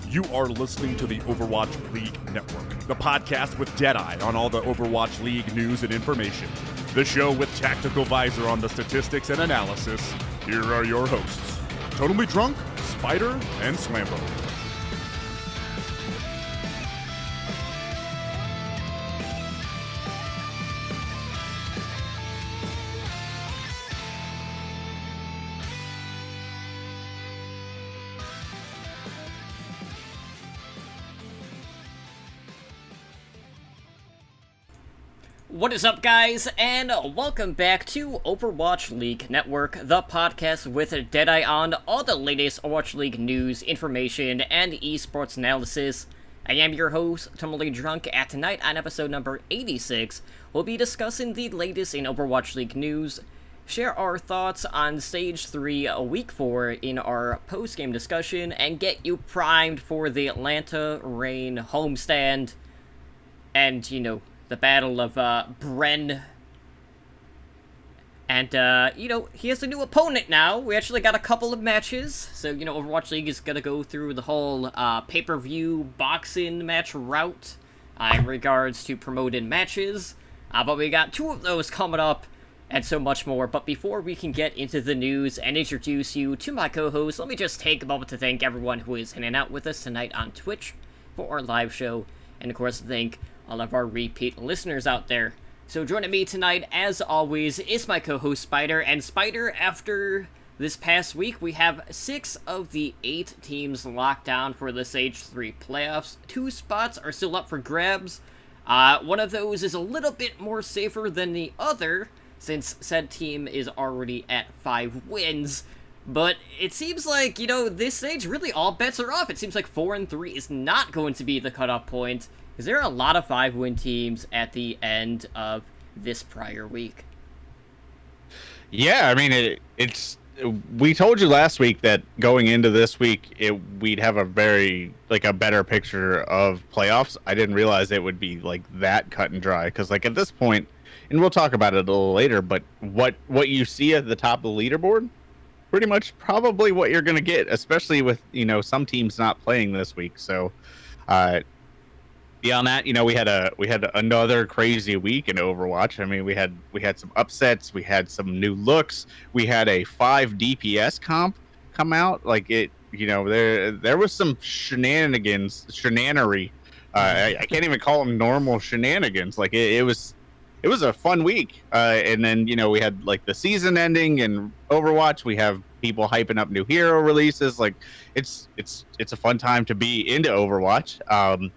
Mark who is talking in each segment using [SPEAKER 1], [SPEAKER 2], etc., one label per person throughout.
[SPEAKER 1] You are listening to the Overwatch League Network, the podcast with Deadeye on all the Overwatch League news and information. The show with Tactical Visor on the statistics and analysis. Here are your hosts, Totally Drunk, Spider, and Slambo.
[SPEAKER 2] What is up, guys, and welcome back to Overwatch League Network, the podcast with Deadeye on all the latest Overwatch League news, information, and esports analysis. I am your host, Totally Drunk, and tonight on episode number 86, we'll be discussing the latest in Overwatch League news, share our thoughts on Stage 3 Week 4 in our post-game discussion, and get you primed for the Atlanta Reign homestand, and, you know, the battle of Bren. And, he has a new opponent now. We actually got a couple of matches. So, Overwatch League is going to go through the whole pay-per-view boxing match route in regards to promoted matches. But we got two of those coming up and so much more. But before we can get into the news and introduce you to my co-host, let me just take a moment to thank everyone who is hanging out with us tonight on Twitch for our live show. And, of course, thank all of our repeat listeners out there. So joining me tonight, as always, is my co-host Spider. And Spider, after this past week, we have 6 of the 8 teams locked down for the Stage 3 playoffs. 2 spots are still up for grabs. One of those is a little bit more safer than the other, since said team is already at 5 wins. But it seems like, this stage, really all bets are off. It seems like 4-3 is not going to be the cutoff point. Is there a lot of 5-win teams at the end of this prior week?
[SPEAKER 3] Yeah, I mean, it's. We told you last week that going into this week, we'd have a better picture of playoffs. I didn't realize it would be like that cut and dry, because at this point, and we'll talk about it a little later, but what you see at the top of the leaderboard, pretty much probably what you're going to get, especially with some teams not playing this week. So, beyond that, we had another crazy week in Overwatch. I mean, we had some upsets, we had some new looks, we had a 5 DPS comp come out. There was some shenanery. I can't even call them normal shenanigans. It was a fun week. And then we had the season ending in Overwatch. We have people hyping up new hero releases. It's a fun time to be into Overwatch.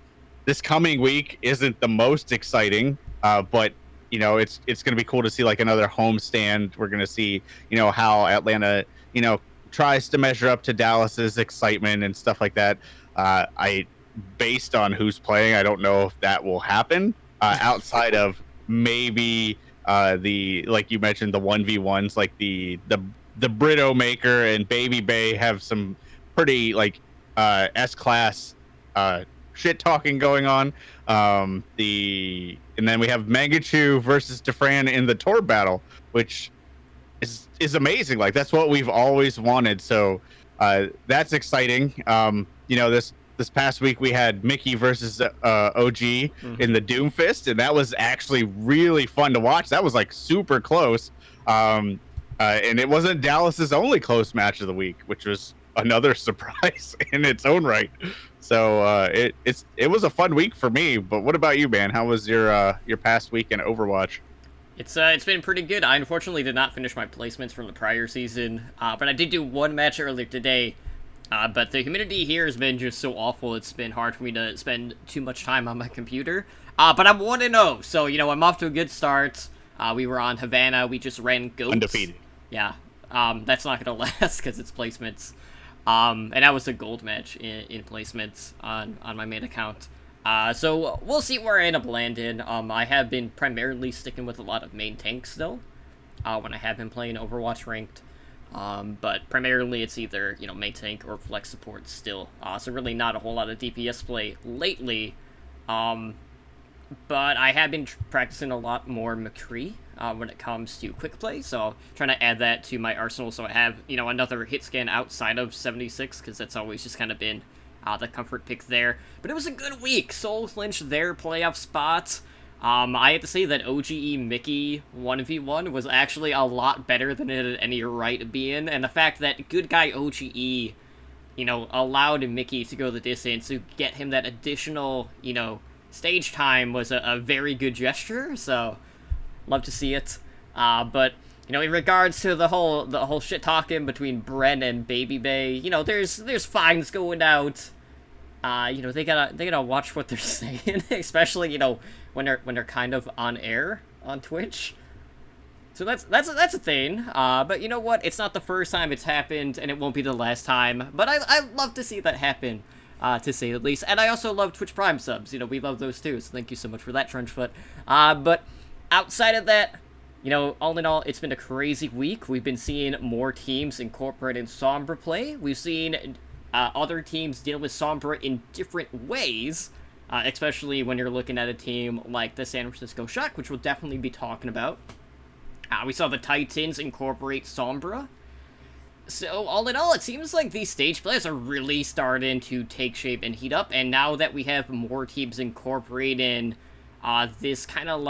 [SPEAKER 3] This coming week isn't the most exciting, but it's going to be cool to see another homestand. We're going to see how Atlanta tries to measure up to Dallas's excitement and stuff like that. Based on who's playing, I don't know if that will happen outside of maybe the you mentioned, the 1v1s, the Brito Maker and Baby Bay have some pretty S-class shit talking going on. And then we have Mangachu versus Defran in the Tor battle, which is amazing. That's what we've always wanted. So that's exciting. This past week we had Mickey versus OG in the Doomfist, and that was actually really fun to watch. That was super close. And it wasn't Dallas's only close match of the week, which was another surprise in its own right. So it was a fun week for me. But what about you, man? How was your past week in Overwatch?
[SPEAKER 2] It's been pretty good. I unfortunately did not finish my placements from the prior season, but I did do one match earlier today. But the humidity here has been just so awful. It's been hard for me to spend too much time on my computer. But I'm 1-0, so I'm off to a good start. We were on Havana. We just ran goats.
[SPEAKER 3] Undefeated.
[SPEAKER 2] Yeah. That's not gonna last because it's placements. And that was a gold match in placements on my main account. So we'll see where I end up landing. I have been primarily sticking with a lot of main tanks though, when I have been playing Overwatch ranked. But primarily it's either, main tank or flex support still. So really not a whole lot of DPS play lately. But I have been practicing a lot more McCree when it comes to quick play, so trying to add that to my arsenal so I have, another hit scan outside of 76, because that's always just kind of been the comfort pick there. But it was a good week. Seoul clinched their playoff spot. I have to say that OGE Mickey 1v1 was actually a lot better than it had any right to be in, and the fact that good guy OGE, allowed Mickey to go the distance to get him that additional, stage time was a very good gesture, so love to see it. But, in regards to the whole shit talking between Bren and Baby Bay, there's fines going out. They gotta watch what they're saying, especially, when they're kind of on air on Twitch. So that's a thing. But you know what? It's not the first time it's happened, and it won't be the last time. But I love to see that happen, to say the least. And I also love Twitch Prime subs. We love those too. So thank you so much for that, Trunchfoot. But outside of that, all in all, it's been a crazy week. We've been seeing more teams incorporating Sombra play. We've seen other teams deal with Sombra in different ways, especially when you're looking at a team like the San Francisco Shock, which we'll definitely be talking about. We saw the Titans incorporate Sombra. So, all in all, it seems like these stage plays are really starting to take shape and heat up, and now that we have more teams incorporating this kind of,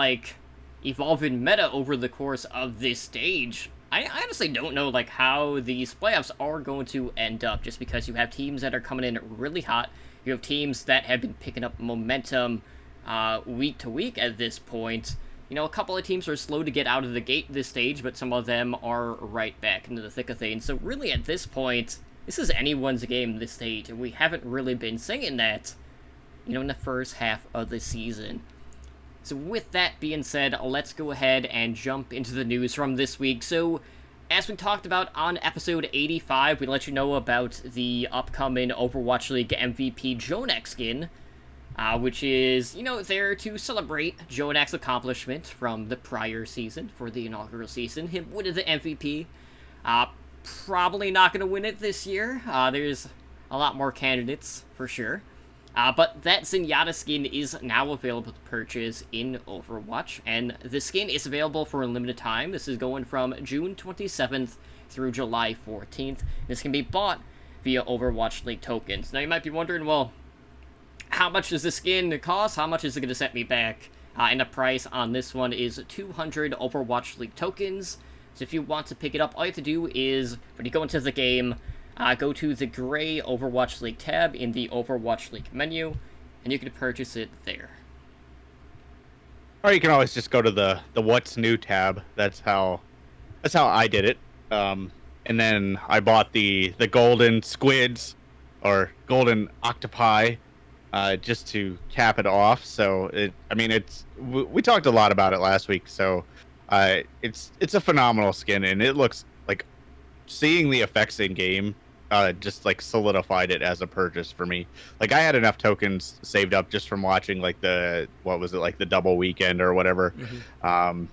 [SPEAKER 2] evolving meta over the course of this stage, I honestly don't know, how these playoffs are going to end up, just because you have teams that are coming in really hot, you have teams that have been picking up momentum week to week at this point. A couple of teams are slow to get out of the gate this stage, but some of them are right back into the thick of things. So really, at this point, this is anyone's game this stage, and we haven't really been saying that, in the first half of the season. So with that being said, let's go ahead and jump into the news from this week. So, as we talked about on episode 85, we let you know about the upcoming Overwatch League MVP Jonak skin, which is, there to celebrate Jonak's accomplishment from the prior season, for the inaugural season, him winning the MVP. Probably not going to win it this year. There's a lot more candidates, for sure. But that Zenyatta skin is now available to purchase in Overwatch, and the skin is available for a limited time. This is going from June 27th through July 14th. This can be bought via Overwatch League tokens. Now you might be wondering, well, how much does this skin cost? How much is it going to set me back? And the price on this one is 200 Overwatch League tokens. So if you want to pick it up, all you have to do is, when you go into the game, go to the gray Overwatch League tab in the Overwatch League menu, and you can purchase it there.
[SPEAKER 3] Or you can always just go to the What's New tab. That's how I did it. And then I bought the golden squids, or golden octopi, just to cap it off. So we talked a lot about it last week. So it's a phenomenal skin, and it looks like, seeing the effects in game just solidified it as a purchase for me. I had enough tokens saved up just from watching the double weekend or whatever. Mm-hmm.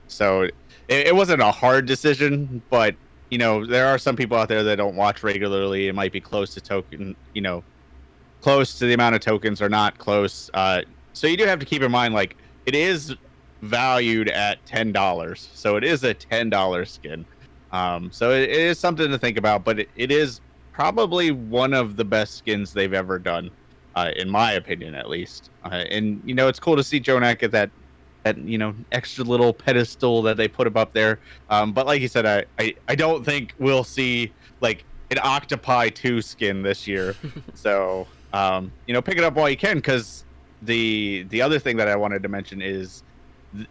[SPEAKER 3] So it wasn't a hard decision, but there are some people out there that don't watch regularly. It might be close to close to the amount of tokens, or not close. So you do have to keep in mind, it is valued at $10. So it is a $10 skin. So it is something to think about, but it is probably one of the best skins they've ever done, in my opinion, at least. And it's cool to see Jonak at that extra little pedestal that they put him up there. But like you said, I don't think we'll see an Octopi 2 skin this year. So pick it up while you can, because the other thing that I wanted to mention is,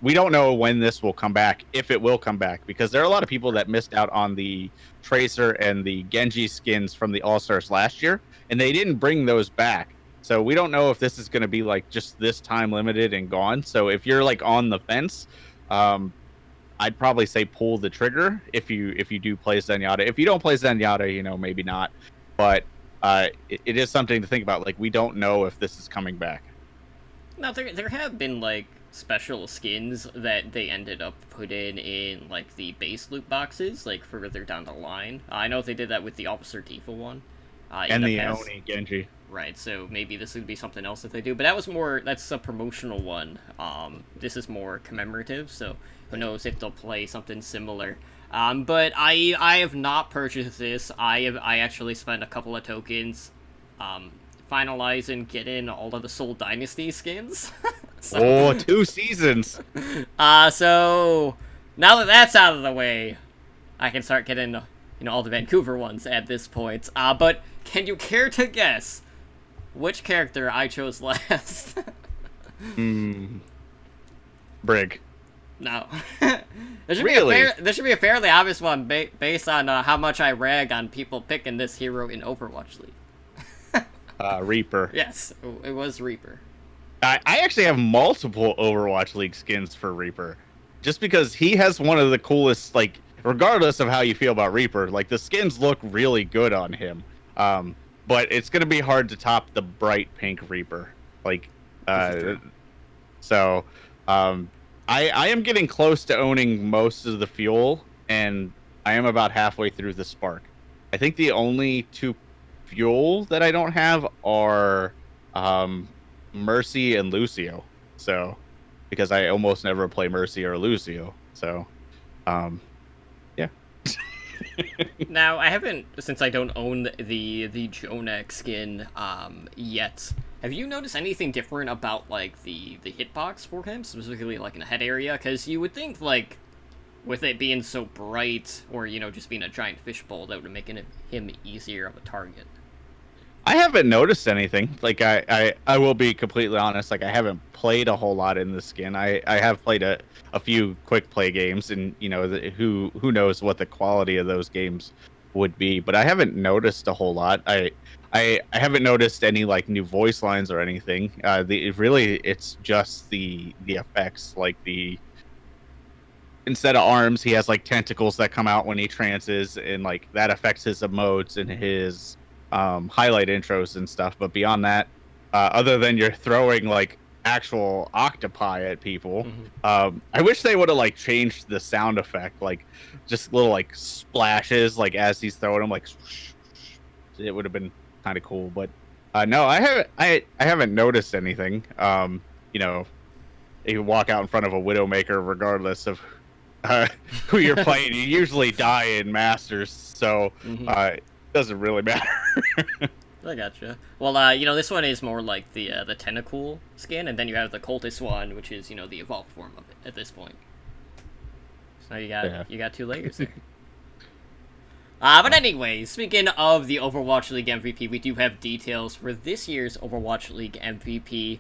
[SPEAKER 3] we don't know when this will come back, if it will come back, because there are a lot of people that missed out on the Tracer and the Genji skins from the All-Stars last year, and they didn't bring those back. So we don't know if this is going to be just this time limited and gone. So if you're on the fence, I'd probably say pull the trigger if you do play Zenyatta. If you don't play Zenyatta, maybe not. But it is something to think about. We don't know if this is coming back.
[SPEAKER 2] Now, there have been, special skins that they ended up putting in, the base loot boxes, further down the line. I know they did that with the Officer Tifa one.
[SPEAKER 3] And the Oni Genji.
[SPEAKER 2] Right, so maybe this would be something else that they do. But that's a promotional one. This is more commemorative, so who knows if they'll play something similar. But I have not purchased this. I actually spent a couple of tokens finalize and get in all of the Soul Dynasty skins. So,
[SPEAKER 3] Oh, 2 seasons.
[SPEAKER 2] so now that that's out of the way, I can start getting, all the Vancouver ones at this point. But can you care to guess which character I chose last?
[SPEAKER 3] Brig.
[SPEAKER 2] No. There should
[SPEAKER 3] Really?
[SPEAKER 2] there should be a fairly obvious one based on how much I rag on people picking this hero in Overwatch League.
[SPEAKER 3] Reaper.
[SPEAKER 2] Yes, it was Reaper.
[SPEAKER 3] I actually have multiple Overwatch League skins for Reaper, just because he has one of the coolest, like, regardless of how you feel about Reaper, like, the skins look really good on him. But it's going to be hard to top the bright pink Reaper. Like, so, I am getting close to owning most of the fuel, and I am about halfway through the spark. I think the only 2 fuel that I don't have are Mercy and Lucio. So, because I almost never play Mercy or Lucio. So, yeah.
[SPEAKER 2] Now, I haven't, since I don't own the Jonak skin yet, have you noticed anything different about, like, the hitbox for him, specifically, like, in the head area? Because you would think, like, with it being so bright, or, just being a giant fishbowl, that would make him easier of a target.
[SPEAKER 3] I haven't noticed anything. Like, I will be completely honest. Like, I haven't played a whole lot in the skin. I have played a few quick play games, and who knows what the quality of those games would be. But I haven't noticed a whole lot. I haven't noticed any like new voice lines or anything. It's just the effects. Like, instead of arms, he has like tentacles that come out when he trances, and like that affects his emotes and his highlight intros and stuff. But beyond that, other than you're throwing like actual octopi at people, I wish they would have like changed the sound effect, like just little like splashes, like as he's throwing them, like it would have been kind of cool. But no, I haven't noticed anything. You walk out in front of a Widowmaker, regardless of who you're playing, you usually die in Masters, so it doesn't really matter.
[SPEAKER 2] I gotcha. Well, this one is more like the tentacle skin, and then you have the cultist one, which is, the evolved form of it at this point. So you got 2 layers there. But anyway, speaking of the Overwatch League MVP, we do have details for this year's Overwatch League MVP.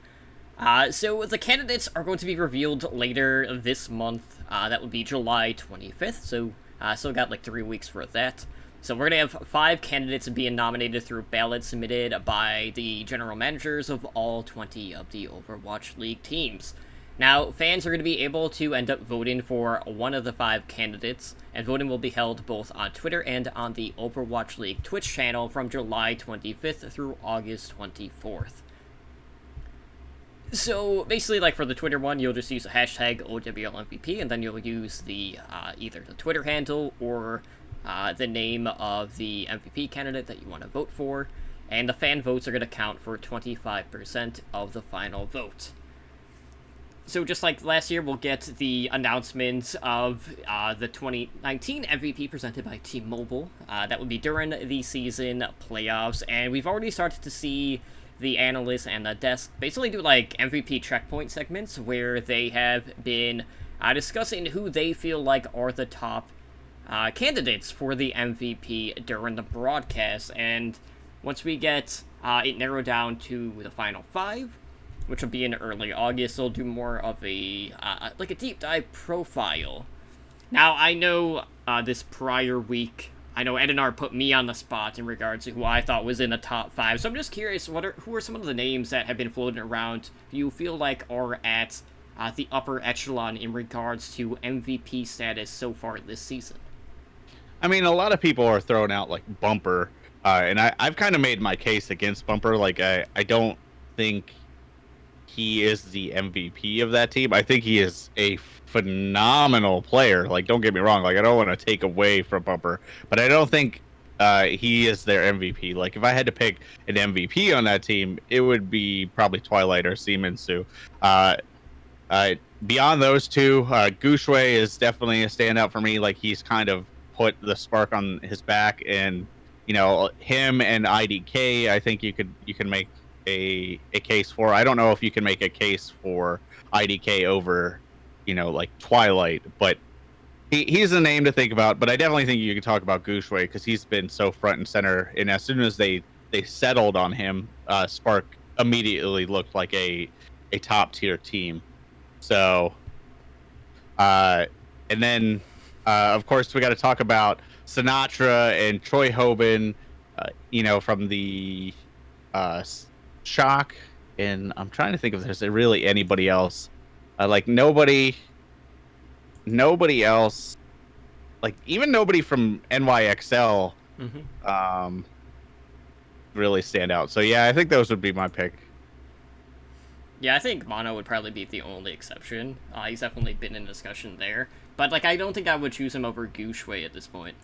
[SPEAKER 2] So the candidates are going to be revealed later this month. That would be July 25th, so still got like 3 weeks for that. So we're going to have 5 candidates being nominated through ballots submitted by the general managers of all 20 of the Overwatch League teams. Now, fans are going to be able to end up voting for one of the 5 candidates, and voting will be held both on Twitter and on the Overwatch League Twitch channel from July 25th through August 24th. So, basically, like for the Twitter one, you'll just use the hashtag OWLMVP, and then you'll use the either the Twitter handle or the name of the MVP candidate that you want to vote for, and the fan votes are going to count for 25% of the final vote. So just like last year, we'll get the announcement of the 2019 MVP presented by T-Mobile. That would be during the season playoffs, and we've already started to see the analysts and the desk basically do like MVP checkpoint segments where they have been discussing who they feel like are the top candidates for the MVP during the broadcast. And once we get it narrowed down to the final 5, which will be in early August, they'll do more of a like a deep dive profile. Now, I know this prior week, I know Edinar put me on the spot in regards to who I thought was in the top 5, so I'm just curious, who are some of the names that have been floating around you feel like are at the upper echelon in regards to MVP status so far this season?
[SPEAKER 3] I mean, a lot of people are throwing out like Bumper, and I've kind of made my case against Bumper. Like, I don't think he is the MVP of that team. I think he is a phenomenal player. Like, don't get me wrong. Like, I don't want to take away from Bumper, but I don't think he is their MVP. Like, if I had to pick an MVP on that team, it would be probably Twilight or Seamansu. Beyond those 2, Gushue is definitely a standout for me. Like, he's kind of put the spark on his back, and him and IDK, I think you can make a case for. I don't know if you can make a case for IDK over, like Twilight, but he's a name to think about. But I definitely think you can talk about Gushue because he's been so front and center. And as soon as they settled on him, Spark immediately looked like a top tier team. So, and then of course we got to talk about Sinatra and Troy Hoban, from the Shock, and I'm trying to think if there's really anybody else. Like nobody else, like even nobody from NYXL, really stand out. So yeah, I think those would be my pick.
[SPEAKER 2] Yeah, I think Mono would probably be the only exception. He's definitely been in discussion there. But, like, I don't think I would choose him over Gushue at this point.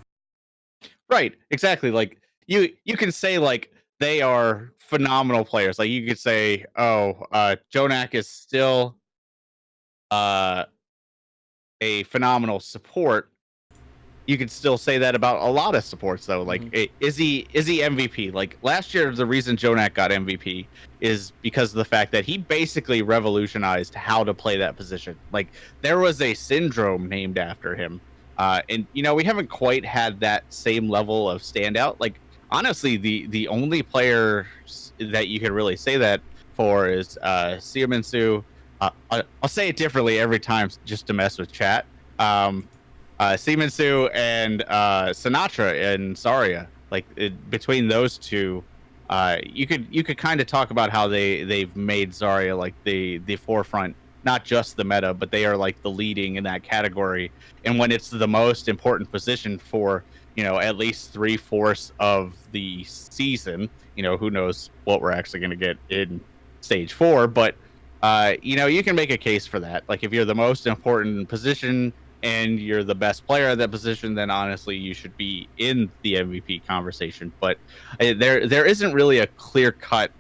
[SPEAKER 3] Right, exactly. Like, you can say, like, they are phenomenal players. Like, you could say, Jonak is still a phenomenal support. You could still say that about a lot of supports, though. Like, is he MVP? Like last year, the reason Jonak got MVP is because of the fact that he basically revolutionized how to play that position. Like, there was a syndrome named after him, and we haven't quite had that same level of standout. Like, honestly, the only players that you could really say that for is Siaminsu. I'll say it differently every time just to mess with chat. Siaminsu and Sinatra and Zarya, like between those two, you could kind of talk about how they've made Zarya like the forefront, not just the meta, but they are like the leading in that category. And when it's the most important position for at least 3/4 of the season, who knows what we're actually going to get in stage 4, but you can make a case for that. Like if you're the most important position and you're the best player at that position, then honestly you should be in the MVP conversation. But there isn't really a clear-cut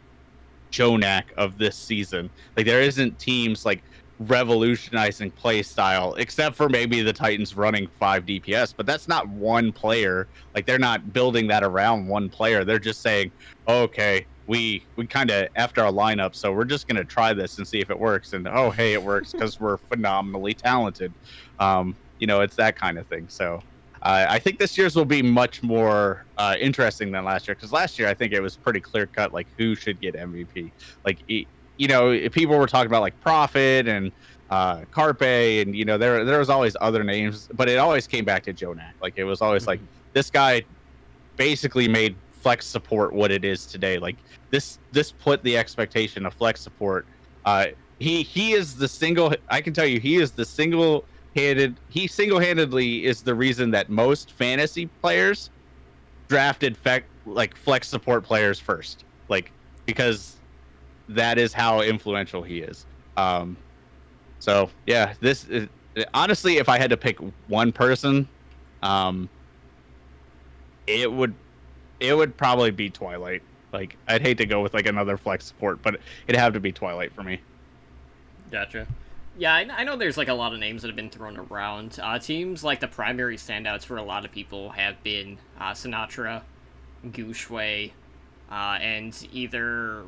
[SPEAKER 3] Jonak of this season. Like there isn't teams like revolutionizing play style, except for maybe the Titans running 5 DPS, but that's not one player. Like they're not building that around one player. They're just saying, okay, we kind of after our lineup, so we're just gonna try this and see if it works. And oh, hey, it works because we're phenomenally talented. It's that kind of thing. So I think this year's will be much more interesting than last year, because last year I think it was pretty clear cut, like who should get MVP. Like people were talking about like Prophet and Carpe, and there was always other names, but it always came back to Jonak. Like it was always like this guy basically made flex support what it is today. Like this put the expectation of flex support. He is the single. I can tell you, he is the he single-handedly is the reason that most fantasy players drafted flex support players first, like because that is how influential he is. So yeah, this is, honestly, if I had to pick one person, it would probably be Twilight. Like I'd hate to go with like another flex support, but it'd have to be Twilight for me.
[SPEAKER 2] Gotcha. Yeah, I know there's like a lot of names that have been thrown around. Teams like the primary standouts for a lot of people have been Sinatra, Gushue, and either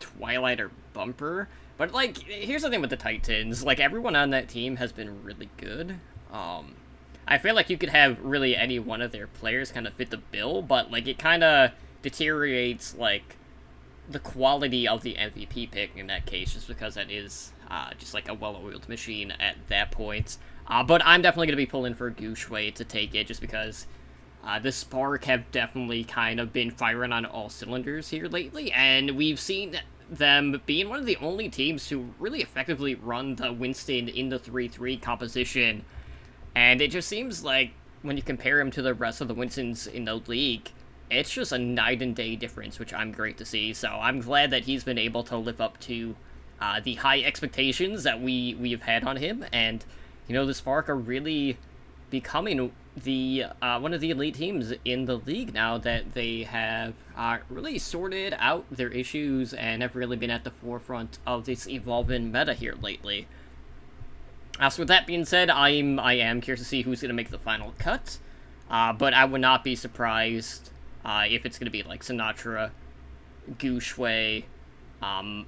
[SPEAKER 2] Twilight or Bumper. But like, here's the thing with the Titans: like everyone on that team has been really good. I feel like you could have really any one of their players kind of fit the bill, but like it kind of deteriorates like the quality of the MVP pick in that case, just because that is just like a well-oiled machine at that point. But I'm definitely going to be pulling for Gushue to take it, just because the Spark have definitely kind of been firing on all cylinders here lately, and we've seen them being one of the only teams to really effectively run the Winston in the 3-3 composition. And it just seems like when you compare him to the rest of the Winstons in the league, it's just a night and day difference, which I'm great to see. So I'm glad that he's been able to live up to the high expectations that we've had on him. And, the Spark are really becoming the one of the elite teams in the league now that they have really sorted out their issues and have really been at the forefront of this evolving meta here lately. So with that being said, I am curious to see who's going to make the final cut, but I would not be surprised If it's going to be like Sinatra, Gooshway, I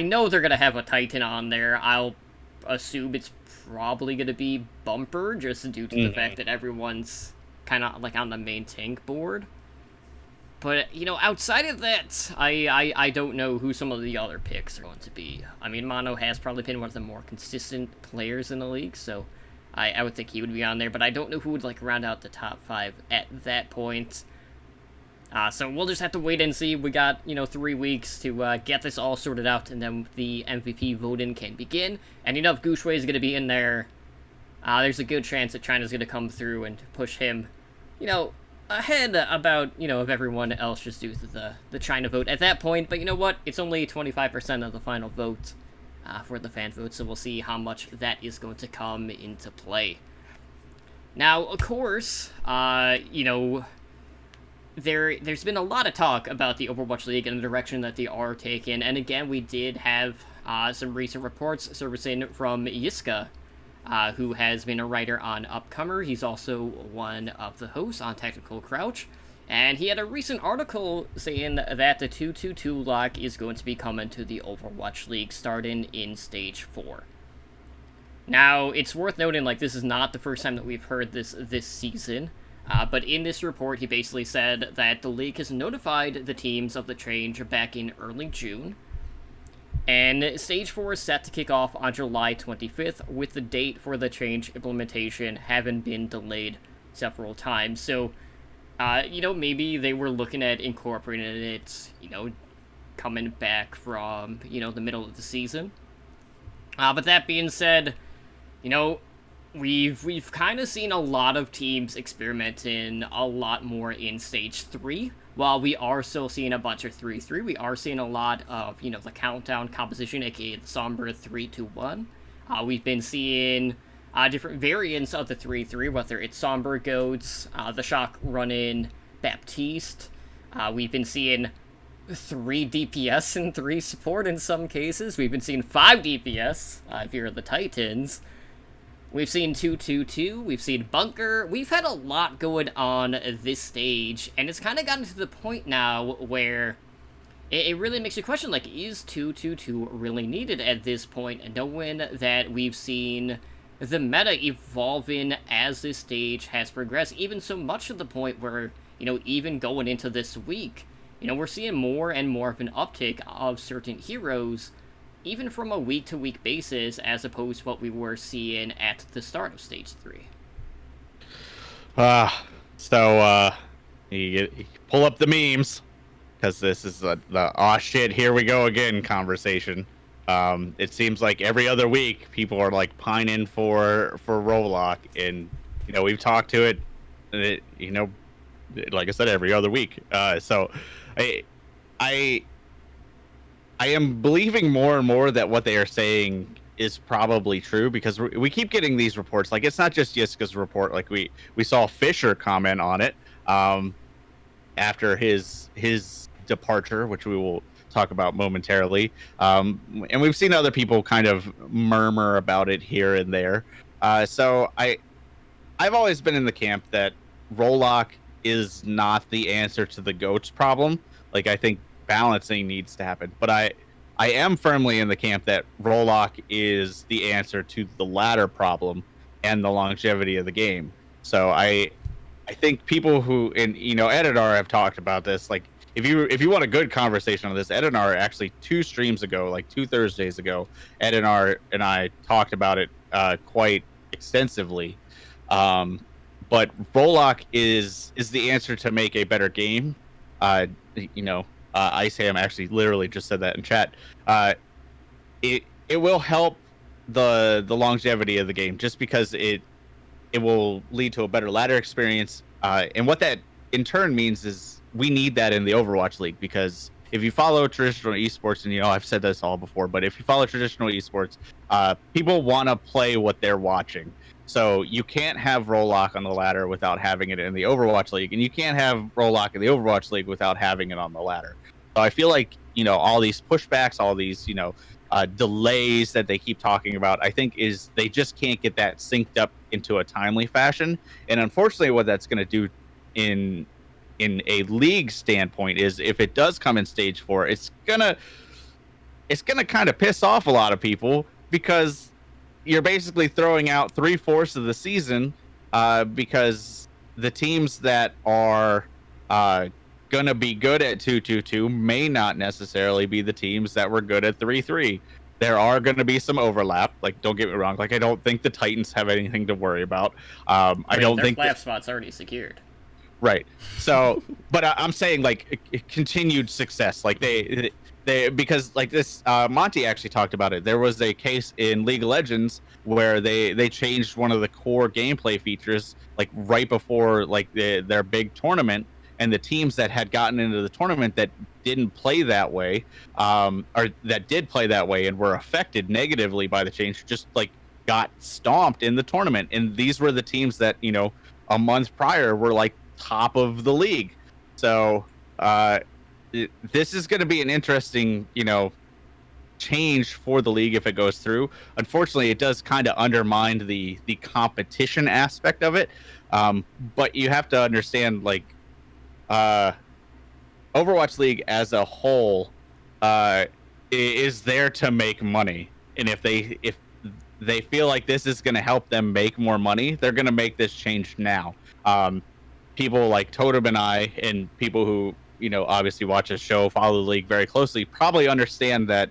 [SPEAKER 2] know they're going to have a Titan on there. I'll assume it's probably going to be Bumper, just due to the fact that everyone's kind of like on the main tank board. But, you know, outside of that, I don't know who some of the other picks are going to be. I mean, Mono has probably been one of the more consistent players in the league, so I would think he would be on there, but I don't know who would, like, round out the top 5 at that point. So we'll just have to wait and see. We got, 3 weeks to get this all sorted out, and then the MVP voting can begin. And, if Gooshway is going to be in there, there's a good chance that China's going to come through and push him, ahead about, of everyone else just due to the China vote at that point. But you know what? It's only 25% of the final vote for the fan vote, so we'll see how much that is going to come into play. Now, of course, there's been a lot of talk about the Overwatch League and the direction that they are taking, and again, we did have some recent reports surfacing from Yiska, who has been a writer on Upcomer. He's also one of the hosts on Tactical Crouch, and he had a recent article saying that the 2-2-2 lock is going to be coming to the Overwatch League starting in Stage 4. Now, it's worth noting, this is not the first time that we've heard this season, but in this report, he basically said that the league has notified the teams of the change back in early June, and Stage 4 is set to kick off on July 25th, with the date for the change implementation having been delayed several times. So, maybe they were looking at incorporating it, coming back from, the middle of the season. But that being said, we've kind of seen a lot of teams experimenting a lot more in Stage 3. While we are still seeing a bunch of 3-3, we are seeing a lot of, the countdown composition, aka the Somber 3-2-1. We've been seeing different variants of the 3-3, whether it's Somber Goats, the Shock Run-In, Baptiste. We've been seeing 3 DPS and 3 support in some cases. We've been seeing 5 DPS, if you're the Titans. We've seen 2-2-2, we've seen Bunker, we've had a lot going on this stage, and it's kind of gotten to the point now where it really makes you question, is 2-2-2 really needed at this point, and knowing that we've seen the meta evolving as this stage has progressed, even so much to the point where, even going into this week, we're seeing more and more of an uptick of certain heroes, even from a week-to-week basis, as opposed to what we were seeing at the start of Stage 3.
[SPEAKER 3] You pull up the memes, because this is the aw shit, here we go again conversation. It seems like every other week, people are, pining for Rolock, and, we've talked to it, like I said, every other week. So, I am believing more and more that what they are saying is probably true, because we keep getting these reports. It's not just Yiska's report. We saw Fisher comment on it after his departure, which we will talk about momentarily. And we've seen other people kind of murmur about it here and there. So I've always been in the camp that Rolock is not the answer to the GOATS problem. I think balancing needs to happen, but I am firmly in the camp that Rolock is the answer to the ladder problem and the longevity of the game. So I think people who, and Ed and I have talked about this. If you want a good conversation on this, Ed and I actually 2 streams ago, 2 Thursdays ago, Ed and I talked about it quite extensively. But Rolock is the answer to make a better game. Iceham actually literally just said that in chat. It will help the longevity of the game, just because it will lead to a better ladder experience. And what that in turn means is we need that in the Overwatch League, because if you follow traditional esports, and I've said this all before, but if you follow traditional esports, people want to play what they're watching. So you can't have Rolock on the ladder without having it in the Overwatch League, and you can't have Rolock in the Overwatch League without having it on the ladder. So I feel like, all these pushbacks, all these, delays that they keep talking about, I think is they just can't get that synced up into a timely fashion. And unfortunately, what that's going to do in a league standpoint is if it does come in stage 4, it's gonna kind of piss off a lot of people because you're basically throwing out 3/4 of the season because the teams that are gonna be good at 2-2-2 may not necessarily be the teams that were good at 3-3. There are going to be some overlap. Like, don't get me wrong. Like, I don't think the Titans have anything to worry about. I don't
[SPEAKER 2] their
[SPEAKER 3] think
[SPEAKER 2] flap spot's already secured.
[SPEAKER 3] Right. So, but I'm saying like continued success. Like they because like this Monty actually talked about it. There was a case in League of Legends where they changed one of the core gameplay features like right before like their big tournament, and the teams that had gotten into the tournament that didn't play that way, or that did play that way and were affected negatively by the change, just like got stomped in the tournament. And these were the teams that, you know, a month prior were like top of the league. So this is going to be an interesting, you know, change for the league if it goes through. Unfortunately, it does kind of undermine the competition aspect of it. But you have to understand, like, Overwatch League as a whole is there to make money, and if they feel like this is going to help them make more money, they're going to make this change now. People like Totem and I, and people who, you know, obviously watch the show, follow the league very closely, probably understand that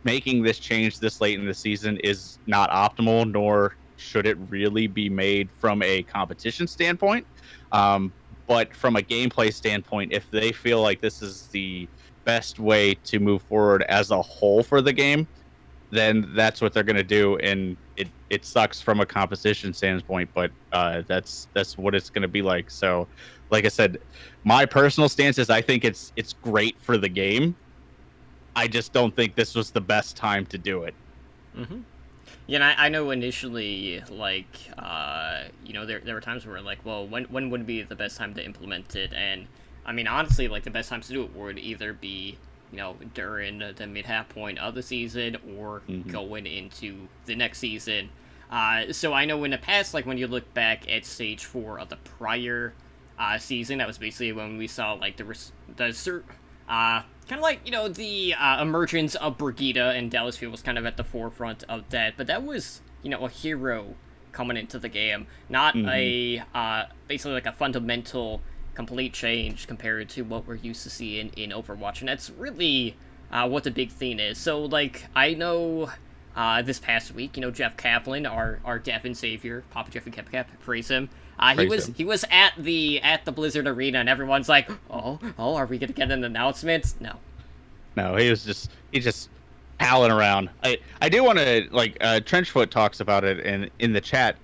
[SPEAKER 3] making this change this late in the season is not optimal, nor should it really be made from a competition standpoint. But from a gameplay standpoint, if they feel like this is the best way to move forward as a whole for the game, then that's what they're going to do. And it sucks from a competition standpoint, but that's what it's going to be like. So, like I said, my personal stance is I think it's great for the game. I just don't think this was the best time to do it.
[SPEAKER 2] Mm-hmm. Yeah, and I know initially, like, you know, there were times where, like, well, when would be the best time to implement it? And, I mean, honestly, like, the best times to do it would either be, you know, during the mid-half point of the season or going into the next season. So I know in the past, like, when you look back at Stage 4 of the prior season, that was basically when we saw, like, kind of like, you know, the emergence of Brigida, and Dallas Fuel was kind of at the forefront of that. But that was, you know, a hero coming into the game, not a basically like a fundamental complete change compared to what we're used to seeing in Overwatch. And that's really what the big theme is. So, like, I know this past week, you know, Jeff Kaplan, our Devin savior, Papa Jeff and Cap, praise him. He was at the Blizzard Arena, and everyone's like, oh, are we gonna get an announcement? No,
[SPEAKER 3] he's just palling around. I do want to, like, Trenchfoot talks about it in the chat.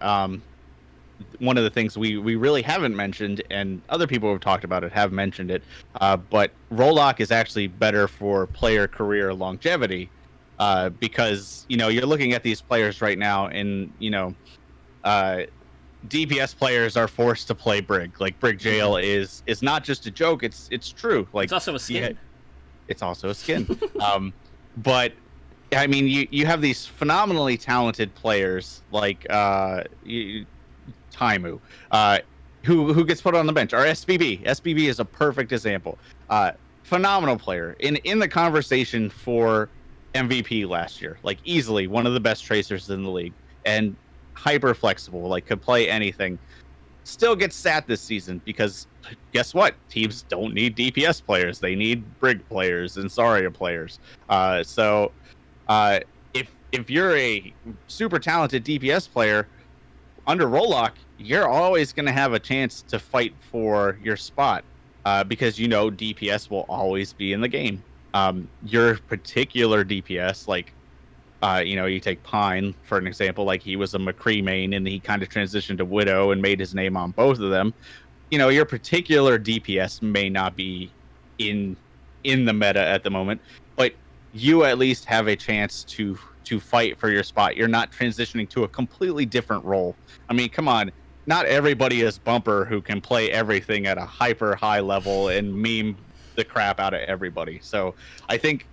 [SPEAKER 3] One of the things we really haven't mentioned, and other people who have talked about it have mentioned it, but Rollock is actually better for player career longevity, because, you know, you're looking at these players right now, and, you know, DPS players are forced to play Brig. Like, Brig Jail is not just a joke; it's true. Like,
[SPEAKER 2] it's also a skin.
[SPEAKER 3] Yeah, it's also a skin. But I mean, you have these phenomenally talented players like Taimu, who gets put on the bench. Or SBB. SBB is a perfect example. Phenomenal player in the conversation for MVP last year. Like, easily one of the best tracers in the league, and hyper flexible, like, could play anything. Still gets sat this season because guess what? Teams don't need DPS players. They need Brig players and Zarya players. So if you're a super talented DPS player under Rollock, you're always going to have a chance to fight for your spot, because, you know, DPS will always be in the game. Your particular DPS, like, you know, you take Pine for an example, like, he was a McCree main and he kind of transitioned to Widow and made his name on both of them. You know, your particular DPS may not be in the meta at the moment, but you at least have a chance to fight for your spot. You're not transitioning to a completely different role. I mean, come on, not everybody is Bumper who can play everything at a hyper high level and meme the crap out of everybody. So I think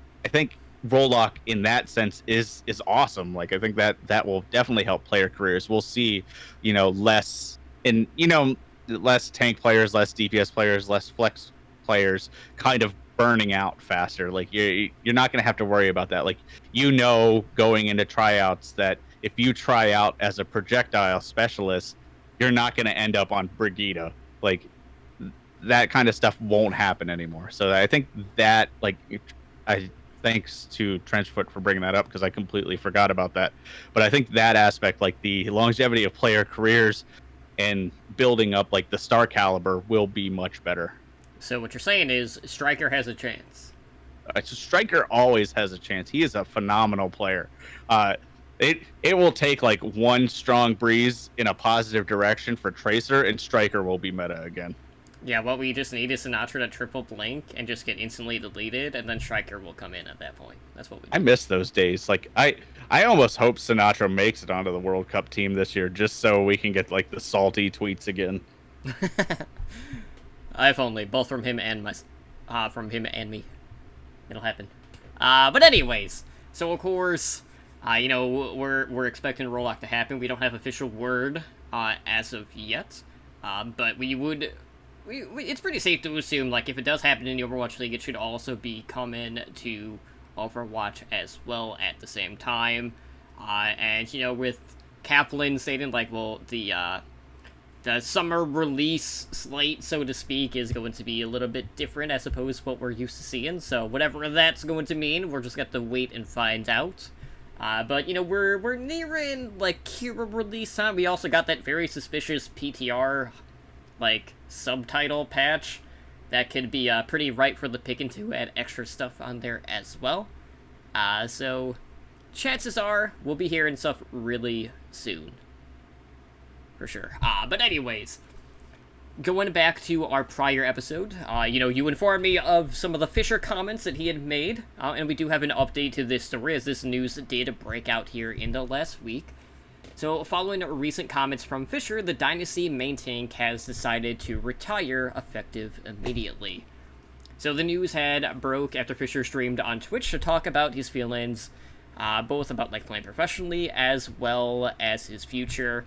[SPEAKER 3] Rollock in that sense is awesome. Like, I think that will definitely help player careers. We'll see, you know, less, and, you know, less tank players, less DPS players, less flex players kind of burning out faster. Like you're not going to have to worry about that. Like, going into tryouts that if you try out as a projectile specialist, you're not going to end up on Brigida. Like, that kind of stuff won't happen anymore. So I think that, like, thanks to Trenchfoot for bringing that up, because I completely forgot about that. But I think that aspect, like the longevity of player careers and building up like the star caliber, will be much better.
[SPEAKER 2] So what you're saying is Striker has a chance.
[SPEAKER 3] Striker always has a chance. He is a phenomenal player. It will take like one strong breeze in a positive direction for Tracer, and Striker will be meta again.
[SPEAKER 2] Yeah, what we just need is Sinatra to triple blink and just get instantly deleted, and then Striker will come in at that point. That's what we need.
[SPEAKER 3] I miss those days. Like, I almost hope Sinatra makes it onto the World Cup team this year, just so we can get like the salty tweets again.
[SPEAKER 2] If only, both from him and me. It'll happen. But anyways, so of course, we're expecting Rollock to happen. We don't have official word as of yet, but it's pretty safe to assume, like, if it does happen in the Overwatch League, it should also be coming to Overwatch as well at the same time. And with Kaplan stating, like, well, the summer release slate, so to speak, is going to be a little bit different as opposed to what we're used to seeing. So whatever that's going to mean, we're just going to wait and find out. But, we're nearing, like, Kira release time. We also got that very suspicious PTR, like, subtitle patch that could be pretty ripe for the picking to add extra stuff on there as well. So chances are we'll be hearing stuff really soon. For sure. But anyways, going back to our prior episode, you informed me of some of the Fisher comments that he had made, and we do have an update to this story, as this news did break out here in the last week. So, following recent comments from Fisher, the Dynasty main tank has decided to retire effective immediately. So the news had broke after Fisher streamed on Twitch to talk about his feelings, both about like playing professionally as well as his future.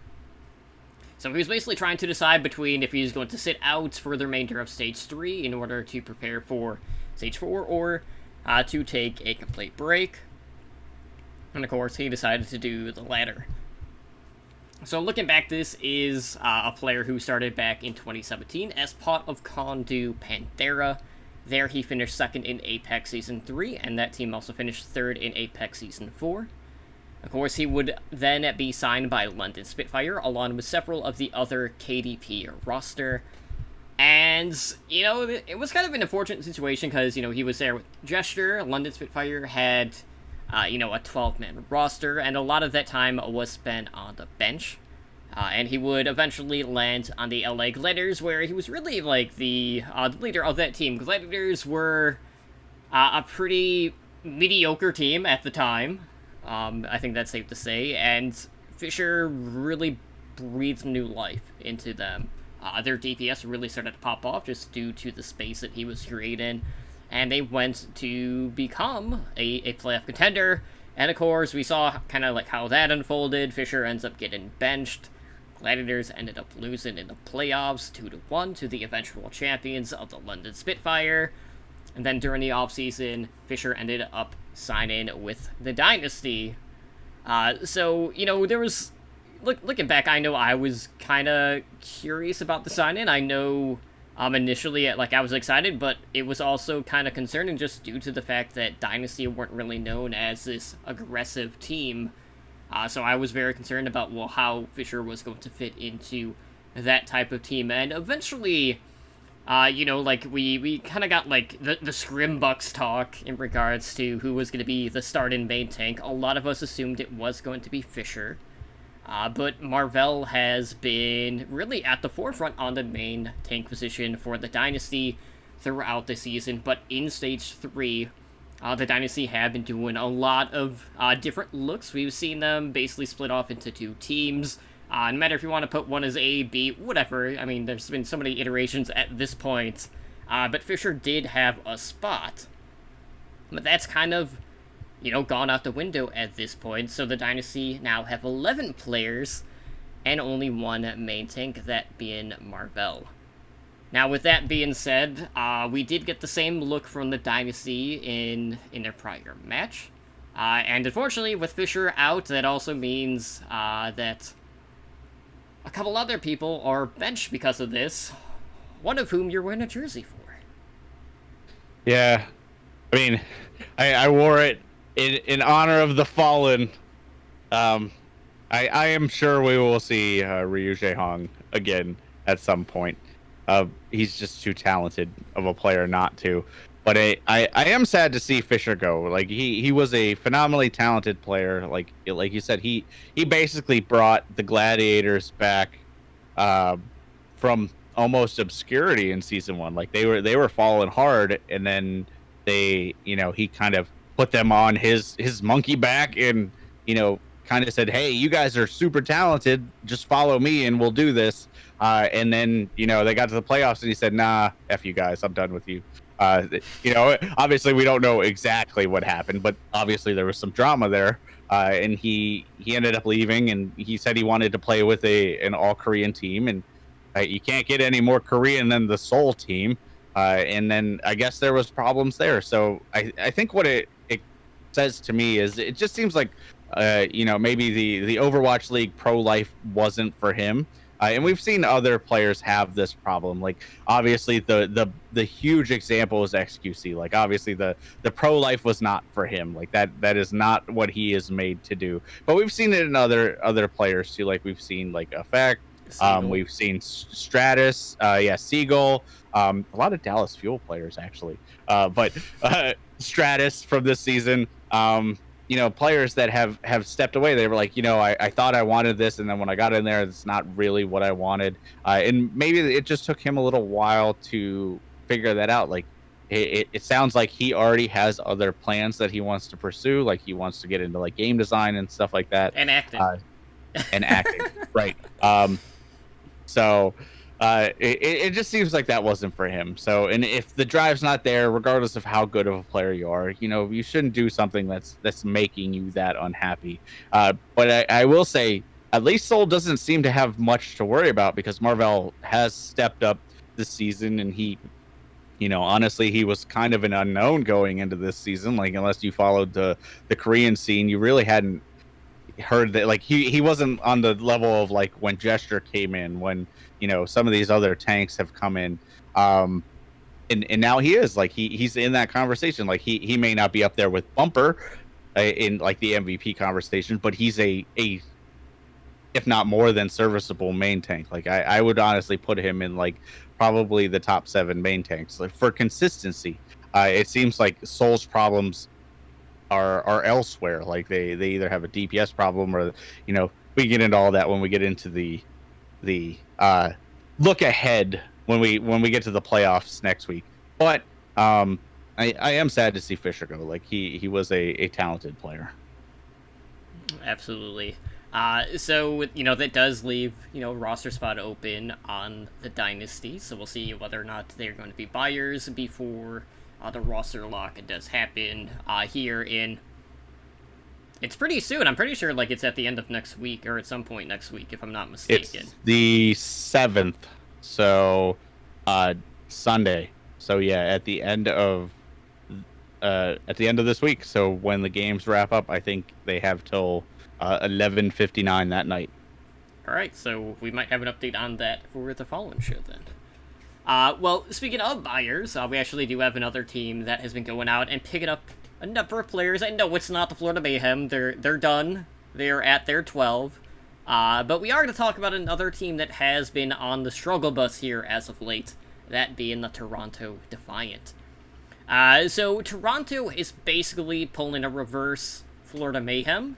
[SPEAKER 2] So he was basically trying to decide between if he was going to sit out for the remainder of Stage 3 in order to prepare for Stage 4, or to take a complete break. And of course, he decided to do the latter. So looking back, this is a player who started back in 2017 as part of Condu Panthera. There he finished second in Apex Season 3, and that team also finished third in Apex Season 4. Of course, he would then be signed by London Spitfire, along with several of the other KDP roster. And, it was kind of an unfortunate situation, because, he was there with Gesture. London Spitfire had a 12-man roster, and a lot of that time was spent on the bench. And he would eventually land on the LA Gladiators, where he was really, like, the leader of that team. Gladiators were a pretty mediocre team at the time. I think that's safe to say, and Fisher really breathed new life into them. Their DPS really started to pop off just due to the space that he was creating, and they went to become a playoff contender. And of course, we saw kind of like how that unfolded. Fisher ends up getting benched. Gladiators ended up losing in the playoffs 2-1 to the eventual champions of the London Spitfire. And then during the offseason, Fisher ended up signing with the Dynasty. So, there was... Looking back, I know I was kind of curious about the sign-in. I know initially, I was excited, but it was also kind of concerning just due to the fact that Dynasty weren't really known as this aggressive team. So I was very concerned about, how Fisher was going to fit into that type of team. And eventually... we kind of got, the Scrimbucks talk in regards to who was going to be the starting main tank. A lot of us assumed it was going to be Fisher. But Marvell has been really at the forefront on the main tank position for the Dynasty throughout the season. But in Stage 3, the Dynasty have been doing a lot of different looks. We've seen them basically split off into two teams. No matter if you want to put one as A, B, whatever. I mean, there's been so many iterations at this point. But Fisher did have a spot. But that's kind of, gone out the window at this point. So the Dynasty now have 11 players and only one main tank, that being Marvel. Now, with that being said, we did get the same look from the Dynasty in their prior match. And unfortunately, with Fisher out, that also means that a couple other people are benched because of this, one of whom you're wearing a jersey for.
[SPEAKER 3] Yeah. I mean, I wore it in honor of the fallen. I am sure we will see Ryu Jae-hong again at some point. He's just too talented of a player not to. But I am sad to see Fisher go. Like he was a phenomenally talented player. Like you said, he basically brought the Gladiators back from almost obscurity in season 1. Like they were falling hard, and then he kind of put them on his monkey back, and kind of said, hey, you guys are super talented, just follow me and we'll do this. And then they got to the playoffs and he said, nah, F you guys, I'm done with you. Obviously we don't know exactly what happened, but obviously there was some drama there. And he ended up leaving, and he said he wanted to play with an all-Korean team, and you can't get any more Korean than the Seoul team. And then I guess there was problems there. So I think what it says to me is it just seems like maybe the Overwatch League pro life wasn't for him. And we've seen other players have this problem. Like obviously the huge example is XQC. Like obviously the pro life was not for him. Like that is not what he is made to do. But we've seen it in other players too. Like we've seen like Effect. We've seen Stratus. Seagull. A lot of Dallas Fuel players actually. But Stratus from this season. Players that have stepped away. They were like, I thought I wanted this, and then when I got in there, it's not really what I wanted. And maybe it just took him a little while to figure that out. Like, it sounds like he already has other plans that he wants to pursue. Like, he wants to get into like game design and stuff like that.
[SPEAKER 2] And acting.
[SPEAKER 3] Right. It just seems like that wasn't for him. So, and if the drive's not there, regardless of how good of a player you are, you shouldn't do something that's making you that unhappy. But I will say, at least Seoul doesn't seem to have much to worry about, because Marvel has stepped up this season, and he, honestly, he was kind of an unknown going into this season. Like, unless you followed the Korean scene, you really hadn't heard that. Like he wasn't on the level of like when Gesture came in, when some of these other tanks have come in, and now he is like he's in that conversation. Like he may not be up there with Bumper in like the MVP conversation, but he's a if not more than serviceable main tank. Like I would honestly put him in like probably the top 7 main tanks, like for consistency. It seems like Seoul's problems are elsewhere. Like they either have a DPS problem, or we get into all that when we get into the look ahead when we get to the playoffs next week. But I am sad to see Fisher go. Like he was a talented player.
[SPEAKER 2] Absolutely. So that does leave roster spot open on the Dynasty. So we'll see whether or not they're going to be buyers before the roster lock does happen here in. It's pretty soon. I'm pretty sure like it's at the end of next week, or at some point next week, if I'm not mistaken.
[SPEAKER 3] It's the 7th, so Sunday. So yeah, at the end of this week. So when the games wrap up, I think they have till 11:59 that night.
[SPEAKER 2] All right, so we might have an update on that for the following show then. Well, speaking of buyers, we actually do have another team that has been going out and picking up a number of players. I know it's not the Florida Mayhem. They're done. They're at their 12. But we are going to talk about another team that has been on the struggle bus here as of late, that being the Toronto Defiant. So Toronto is basically pulling a reverse Florida Mayhem.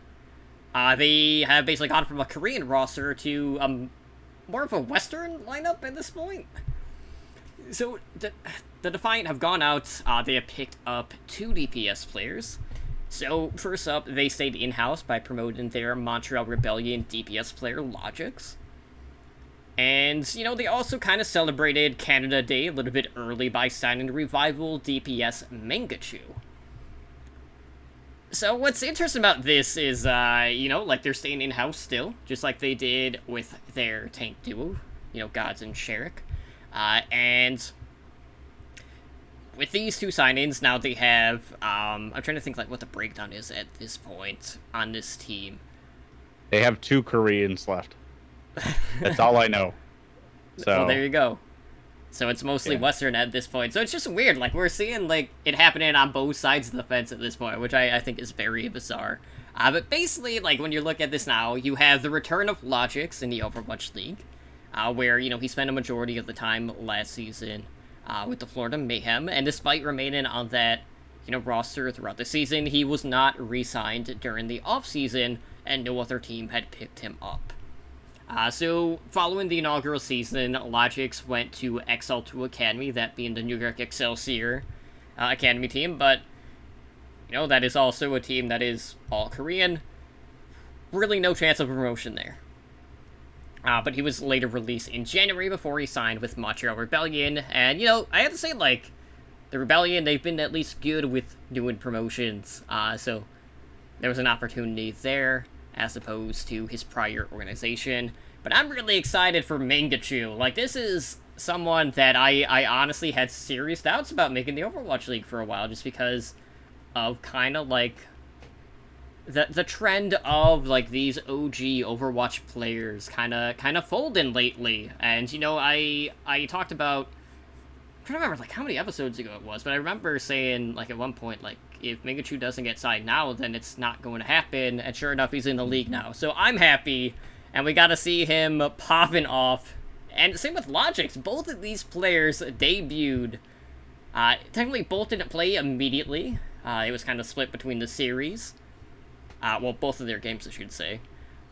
[SPEAKER 2] They have basically gone from a Korean roster to more of a Western lineup at this point. So, the Defiant have gone out, they have picked up 2 DPS players. So, first up, they stayed in-house by promoting their Montreal Rebellion DPS player, Logix. And, they also kind of celebrated Canada Day a little bit early by signing Revival DPS Mangachu. So what's interesting about this is, like they're staying in-house still, just like they did with their tank duo, Gods and Sherrick. And with these two sign-ins, now they have, I'm trying to think like what the breakdown is at this point on this team.
[SPEAKER 3] They have 2 Koreans left. That's all I know. So
[SPEAKER 2] well, there you go. So it's mostly Western at this point. So it's just weird. Like, we're seeing, like, it happening on both sides of the fence at this point, which I think is very bizarre. But basically, like, when you look at this now, you have the return of Logix in the Overwatch League, where, he spent a majority of the time last season with the Florida Mayhem, and despite remaining on that, roster throughout the season, he was not re-signed during the offseason, and no other team had picked him up. So, following the inaugural season, Logix went to XL2 Academy, that being the New York Excelsior Academy team, but, that is also a team that is all Korean. Really no chance of promotion there. But he was later released in January before he signed with Montreal Rebellion, and, I have to say, like, the Rebellion, they've been at least good with doing promotions, so there was an opportunity there, as opposed to his prior organization. But I'm really excited for Mangachu. Like, this is someone that I honestly had serious doubts about making the Overwatch League for a while, just because of kind of, like, the trend of, like, these OG Overwatch players kind of folding lately. And, I talked about, I'm trying to remember, like, how many episodes ago it was, but I remember saying, like, at one point, like, if Mangachu doesn't get signed now, then it's not going to happen, and sure enough, he's in the league now. So I'm happy, and we got to see him popping off. And same with Logix. Both of these players debuted. Technically, both didn't play immediately. It was kind of split between the series. Well, both of their games, I should say.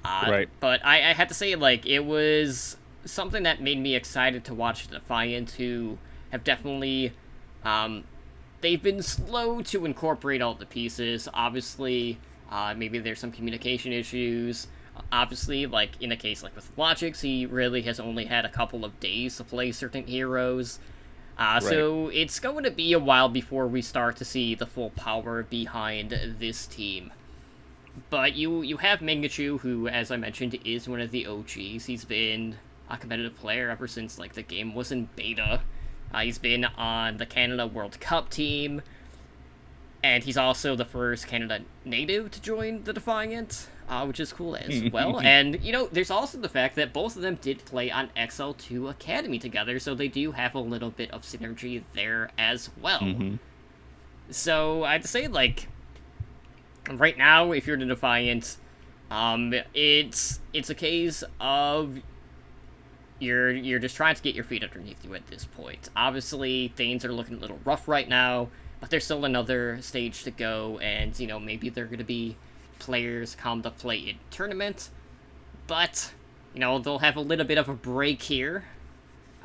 [SPEAKER 3] Right.
[SPEAKER 2] But I had to say, like, it was something that made me excited to watch Defiant, who have definitely... they've been slow to incorporate all the pieces. Obviously, maybe there's some communication issues. Obviously, like, in a case like with Logix, he really has only had a couple of days to play certain heroes. So it's going to be a while before we start to see the full power behind this team. But you have Mangachu, who, as I mentioned, is one of the OGs. He's been a competitive player ever since, like, the game was in beta. He's been on the Canada World Cup team, and he's also the first Canada native to join the Defiant, which is cool as well. And, there's also the fact that both of them did play on XL2 Academy together, so they do have a little bit of synergy there as well. Mm-hmm. So, I have to say, like, right now, if you're the Defiant, it's a case of... You're just trying to get your feet underneath you at this point. Obviously, things are looking a little rough right now, but there's still another stage to go, and, maybe they're going to be players come to play in tournament, but, they'll have a little bit of a break here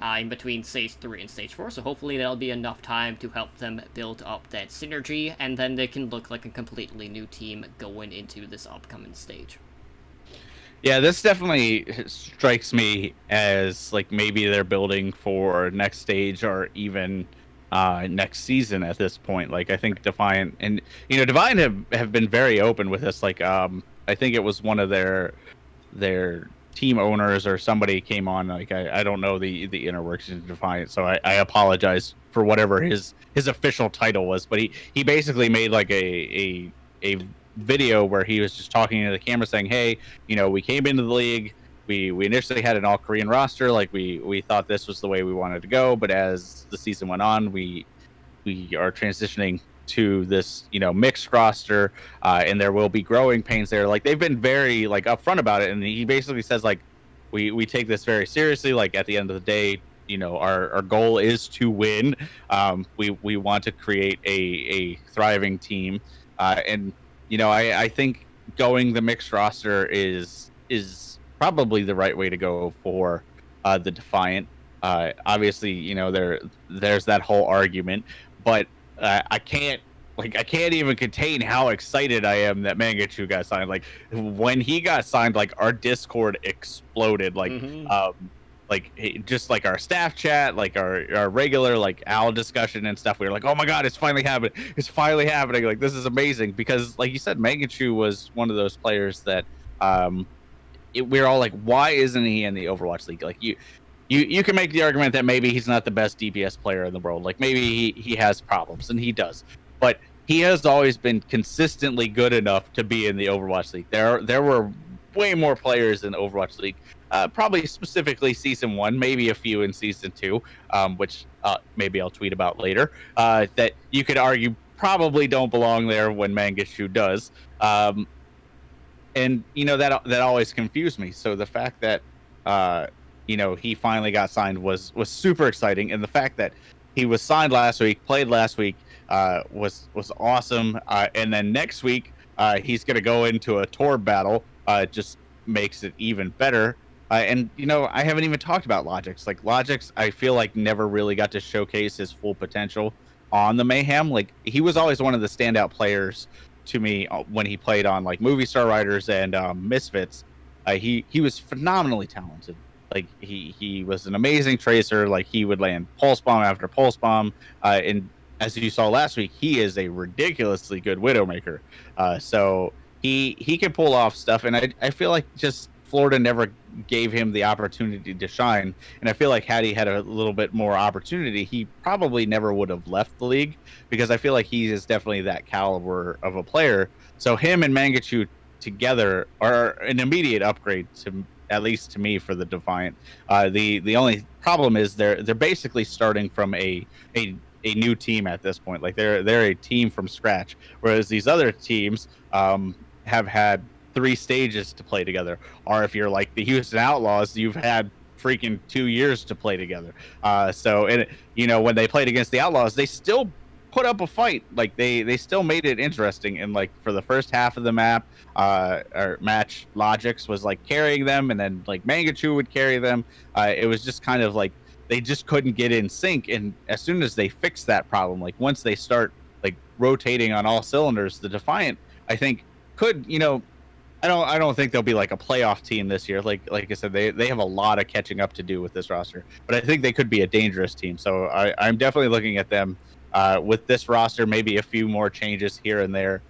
[SPEAKER 2] in between Stage 3 and Stage 4, so hopefully that'll be enough time to help them build up that synergy, and then they can look like a completely new team going into this upcoming stage.
[SPEAKER 3] Yeah, this definitely strikes me as, like, maybe they're building for next stage or even next season at this point. Like, I think Defiant, and, Defiant have been very open with this. Like, I think it was one of their team owners or somebody came on. Like, I don't know the inner workings of Defiant, so I apologize for whatever his official title was. But he basically made, like, a video where he was just talking to the camera saying, hey, we came into the league, we initially had an all Korean roster, like we thought this was the way we wanted to go, but as the season went on, we are transitioning to this mixed roster, and there will be growing pains there. Like, they've been very, like, upfront about it, and he basically says, like, we take this very seriously. Like, at the end of the day, our goal is to win. We want to create a thriving team, and I think going the mixed roster is probably the right way to go for the Defiant. Obviously, there's that whole argument, but I can't even contain how excited I am that Mangachu got signed. Like, when he got signed, like, our Discord exploded. Like, just like our staff chat, like our regular like owl discussion and stuff, we were like, oh my god, it's finally happening, like this is amazing. Because like you said, Mangachu was one of those players that we're all like, why isn't he in the Overwatch League? Like you can make the argument that maybe he's not the best DPS player in the world, like maybe he has problems, and he does, but he has always been consistently good enough to be in the Overwatch League. There were way more players in the Overwatch League, probably specifically season 1, maybe a few in season 2, which maybe I'll tweet about later, that you could argue probably don't belong there when Mangashu does. And that always confused me. So the fact that he finally got signed was super exciting, and the fact that he was signed last week, played last week, was awesome. And then next week he's going to go into a tour battle. Just makes it even better. And I haven't even talked about Logix. Like Logix, I feel like never really got to showcase his full potential on the Mayhem. Like he was always one of the standout players to me when he played on like Movie Star Riders and Misfits. He was phenomenally talented. Like he was an amazing tracer. Like he would land pulse bomb after pulse bomb. And as you saw last week, he is a ridiculously good Widowmaker. So he can pull off stuff, and I feel like just Florida never gave him the opportunity to shine. And I feel like had he had a little bit more opportunity, he probably never would have left the league, because I feel like he is definitely that caliber of a player. So him and Mangachu together are an immediate upgrade, to at least to me, for the Defiant. The only problem is they're basically starting from a new team at this point. Like they're a team from scratch, whereas these other teams have had 3 stages to play together, or if you're like the Houston Outlaws, you've had freaking 2 years to play together. So when they played against the Outlaws, they still put up a fight. Like they still made it interesting. And like for the first half of the map or match, Logix was like carrying them, and then like Mangachu would carry them. It was just kind of like they just couldn't get in sync. And as soon as they fix that problem, like once they start like rotating on all cylinders, the Defiant, I think, could, I don't think they'll be like a playoff team this year. Like I said, they have a lot of catching up to do with this roster, but I think they could be a dangerous team. So I'm definitely looking at them with this roster, maybe a few more changes here and there,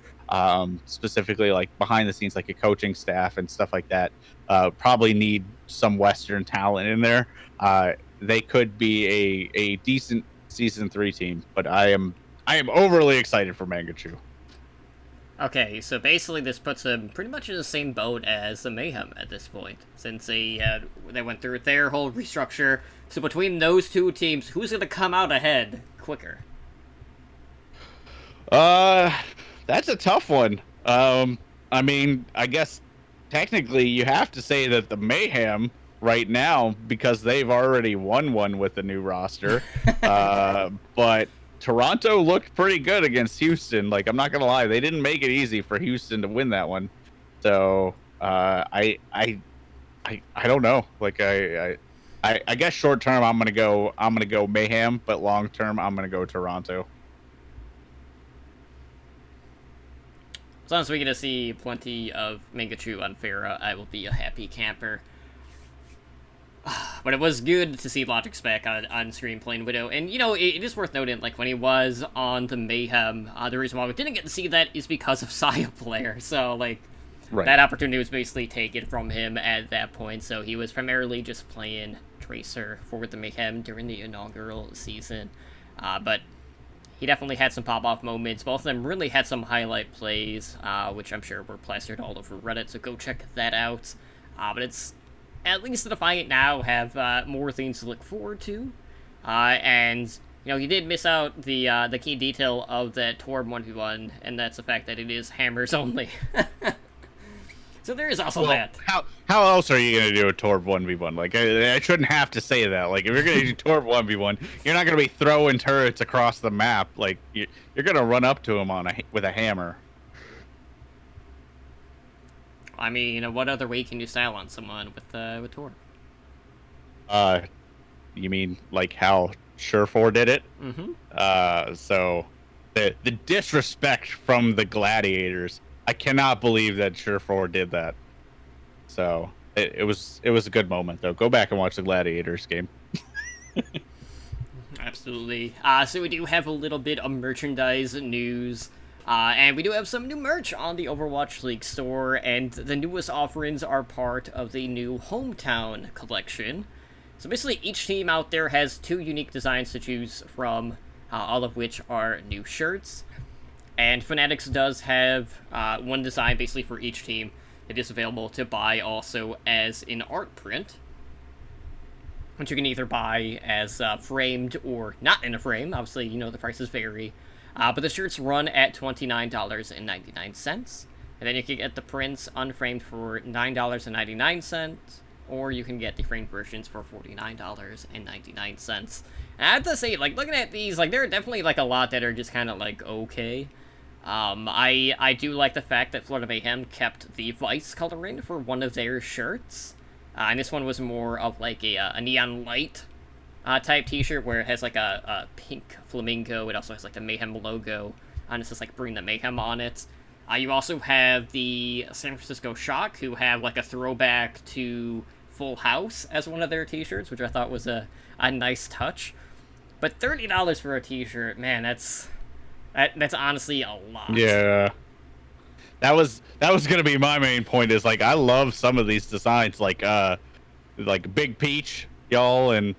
[SPEAKER 3] specifically like behind the scenes, like a coaching staff and stuff like that. Probably need some Western talent in there. They could be a decent season 3 team, but I am overly excited for Mangachu.
[SPEAKER 2] Okay, so basically this puts them pretty much in the same boat as the Mayhem at this point, since they went through their whole restructure. So between those 2 teams, who's going to come out ahead quicker?
[SPEAKER 3] That's a tough one. I mean, I guess technically you have to say that the Mayhem right now, because they've already won one with the new roster. But Toronto looked pretty good against Houston. Like, I'm not gonna lie, they didn't make it easy for Houston to win that one. So I don't know. Like I guess short term I'm gonna go Mayhem, but long term I'm gonna go Toronto.
[SPEAKER 2] As long as we get to see plenty of Mangachu on Pharah, I will be a happy camper. But it was good to see Logix back on screen playing Widow. And, it is worth noting, like, when he was on the Mayhem, the reason why we didn't get to see that is because of Saya player. So, like, right. That opportunity was basically taken from him at that point. So he was primarily just playing Tracer for the Mayhem during the inaugural season. But he definitely had some pop-off moments. Both of them really had some highlight plays, which I'm sure were plastered all over Reddit. So go check that out. But it's... At least the Defiant now have more things to look forward to, and you did miss out the key detail of that Torb 1v1, and that's the fact that it is hammers only. So there is also that.
[SPEAKER 3] How else are you gonna do a Torb 1v1? Like I shouldn't have to say that. Like if you're gonna do Torb 1v1, you're not gonna be throwing turrets across the map. Like you're gonna run up to him with a hammer.
[SPEAKER 2] I mean, what other way can you style on someone with Tor?
[SPEAKER 3] You mean like how Surefour did it?
[SPEAKER 2] Mm-hmm.
[SPEAKER 3] So the disrespect from the gladiators. I cannot believe that Surefour did that. So it was a good moment though. Go back and watch the Gladiators game.
[SPEAKER 2] Absolutely. So we do have a little bit of merchandise news. And we do have some new merch on the Overwatch League store, and the newest offerings are part of the new Hometown collection. So basically, each team out there has 2 unique designs to choose from, all of which are new shirts. And Fanatics does have one design basically for each team. It is available to buy also as an art print, which you can either buy as framed or not in a frame. Obviously, the prices vary. But the shirts run at $29.99. And then you can get the prints unframed for $9.99, or you can get the framed versions for $49.99. And I have to say, looking at these, there are definitely, a lot that are just kind of, okay. I do like the fact that Florida Mayhem kept the Vice coloring for one of their shirts. And this one was more of, a neon light type t-shirt where it has a pink flamingo. It also has the Mayhem logo, and it says Bring the Mayhem on it. You also have the San Francisco Shock, who have a throwback to Full House as one of their t-shirts, which I thought was a nice touch. But $30 for a t-shirt, man, that's honestly a lot.
[SPEAKER 3] Yeah. That was gonna be my main point. Is I love some of these designs, like Big Peach, y'all, and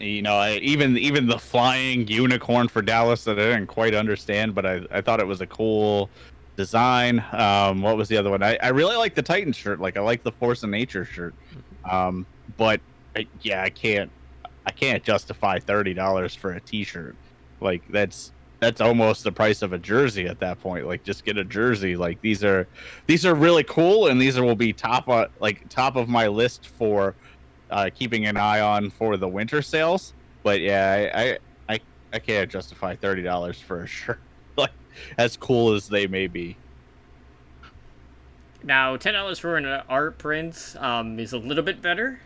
[SPEAKER 3] even the flying unicorn for Dallas that I didn't quite understand, but I thought it was a cool design. What was the other one? I really like the Titan shirt. I like the Force of Nature shirt. But I can't justify $30 for a t-shirt. That's almost the price of a jersey at that point. Just get a jersey. These are really cool, and these will be top of my list for keeping an eye on for the winter sales. But yeah, I can't justify $30 for a shirt, as cool as they may be.
[SPEAKER 2] Now, $10 for an art print is a little bit better.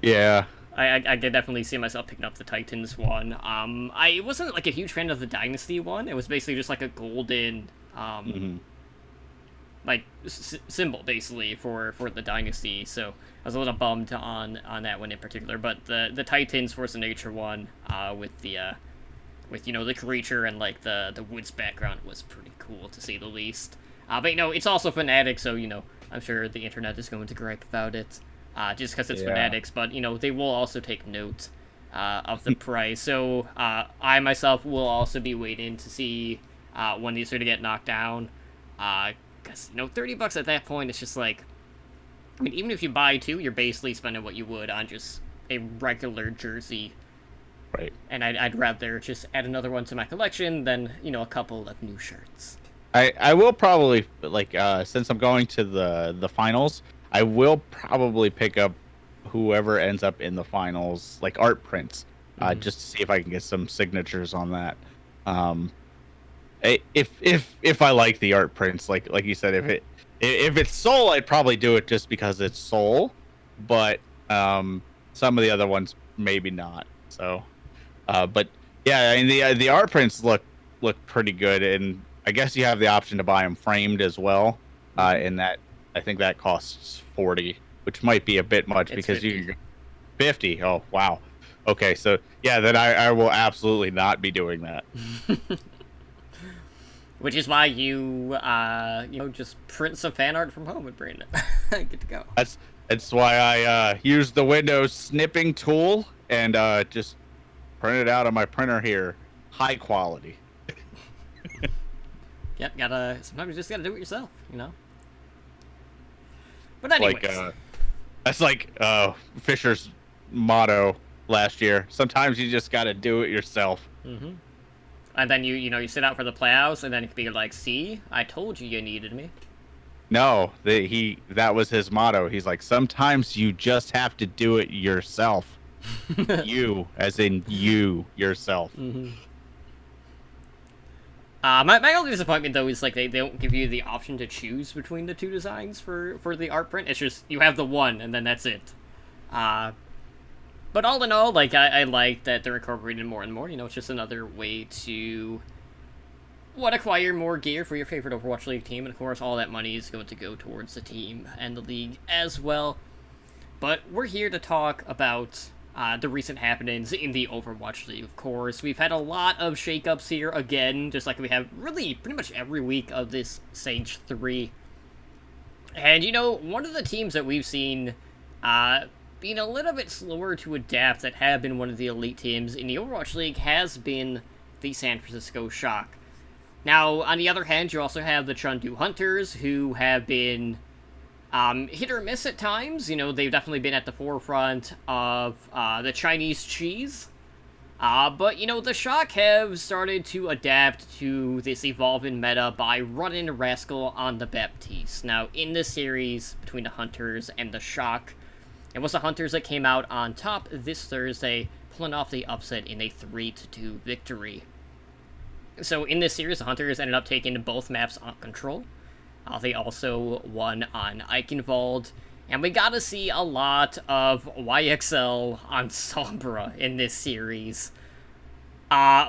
[SPEAKER 3] Yeah.
[SPEAKER 2] I could definitely see myself picking up the Titans one. I wasn't a huge fan of the Dynasty one. It was basically just a golden symbol basically for the Dynasty. So I was a little bummed on that one in particular. But the Titans Force of Nature one with the creature and the woods background was pretty cool, to say the least. But it's also Fnatic, so I'm sure the internet is going to gripe about it. Just because it's Fanatics, but they will also take note of the price. So I myself will also be waiting to see when these are to get knocked down. Because $30 at that point, it's just even if you buy 2, you're basically spending what you would on just a regular jersey.
[SPEAKER 3] Right.
[SPEAKER 2] And I'd rather just add another one to my collection than a couple of new shirts.
[SPEAKER 3] I will probably since I'm going to the finals, I will probably pick up whoever ends up in the finals, art prints, just to see if I can get some signatures on that. If I like the art prints, like you said, if it's Soul, I'd probably do it just because it's Soul, but some of the other ones maybe not. So, but yeah, I mean the art prints look pretty good, and I guess you have the option to buy them framed as well, and that. I think that costs $40, which might be a bit much because
[SPEAKER 2] 50.
[SPEAKER 3] you 50. Oh wow. Okay, so yeah, then I will absolutely not be doing that.
[SPEAKER 2] Which is why you just print some fan art from home and bring it. Good to go.
[SPEAKER 3] That's why I use the Windows snipping tool and just print it out on my printer here, high quality.
[SPEAKER 2] Yep, sometimes you just gotta do it yourself, But anyways.
[SPEAKER 3] That's Fisher's motto last year. Sometimes you just gotta do it yourself.
[SPEAKER 2] Mm-hmm. And then you sit out for the playoffs, and then it could be see, I told you needed me.
[SPEAKER 3] No, that was his motto. He's sometimes you just have to do it yourself. You, as in you yourself.
[SPEAKER 2] Mm-hmm. My only disappointment, though, is they don't give you the option to choose between the 2 designs for the art print. It's just, you have the one, and then that's it. But all in all, I like that they're incorporating more and more. It's just another way to, want to acquire more gear for your favorite Overwatch League team, and of course all that money is going to go towards the team and the league as well. But we're here to talk about the recent happenings in the Overwatch League, of course. We've had a lot of shakeups here again, just like we have really pretty much every week of this Stage 3. And, you know, one of the teams that we've seen being a little bit slower to adapt that have been one of the elite teams in the Overwatch League has been the San Francisco Shock. Now, on the other hand, you also have the Chengdu Hunters, who have been hit or miss at times. You know, they've definitely been at the forefront of the Chinese cheese. But, you know, the Shock have started to adapt to this evolving meta by running Rascal on the Baptiste. Now, in this series between the Hunters and the Shock, it was the Hunters that came out on top this Thursday, pulling off the upset in a 3-2 victory. So in this series, the Hunters ended up taking both maps on control. They also won on Eichenwald. And we got to see a lot of YXL on Sombra in this series.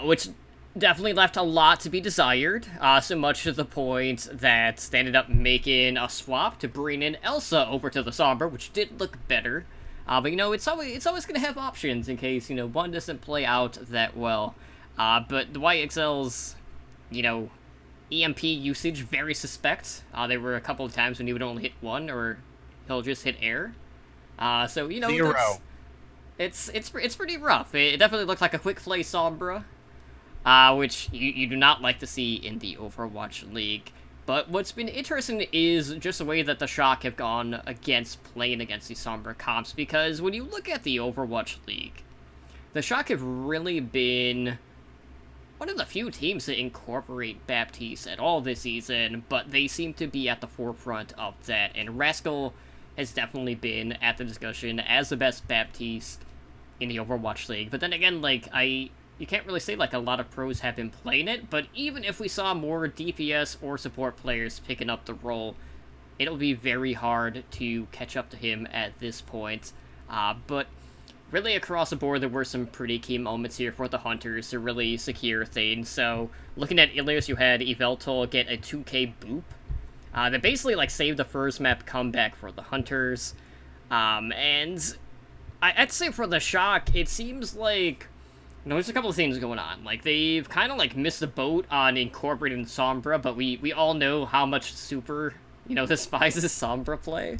[SPEAKER 2] Which definitely left a lot to be desired. So much to the point that they ended up making a swap to bring in Elsa over to the Sombra, which did look better. But, you know, it's always going to have options in case, you know, one doesn't play out that well. But the YXL's, you know, EMP usage, very suspect. There were a couple of times when he would only hit one, or he'll just hit air. So, you know,
[SPEAKER 3] 0.
[SPEAKER 2] It's pretty rough. It definitely looked like a quick play Sombra, which you do not like to see in the Overwatch League. But what's been interesting is just the way that the Shock have gone against playing against these Sombra comps, because when you look at the Overwatch League, the Shock have really been one of the few teams to incorporate Baptiste at all this season, but they seem to be at the forefront of that, and Rascal has definitely been at the discussion as the best Baptiste in the Overwatch League. But then again, like, you can't really say, like, a lot of pros have been playing it, but even if we saw more DPS or support players picking up the role, it'll be very hard to catch up to him at this point. But really across the board, there were some pretty key moments here for the Hunters to really secure things. So, looking at Ilios, you had Yveltal get a 2k boop. That basically, like, saved the first map comeback for the Hunters. And I'd say for the Shock, it seems like, you know, there's a couple of things going on. Like, they've kind of, like, missed the boat on incorporating Sombra, but we all know how much Super, you know, despises Sombra play.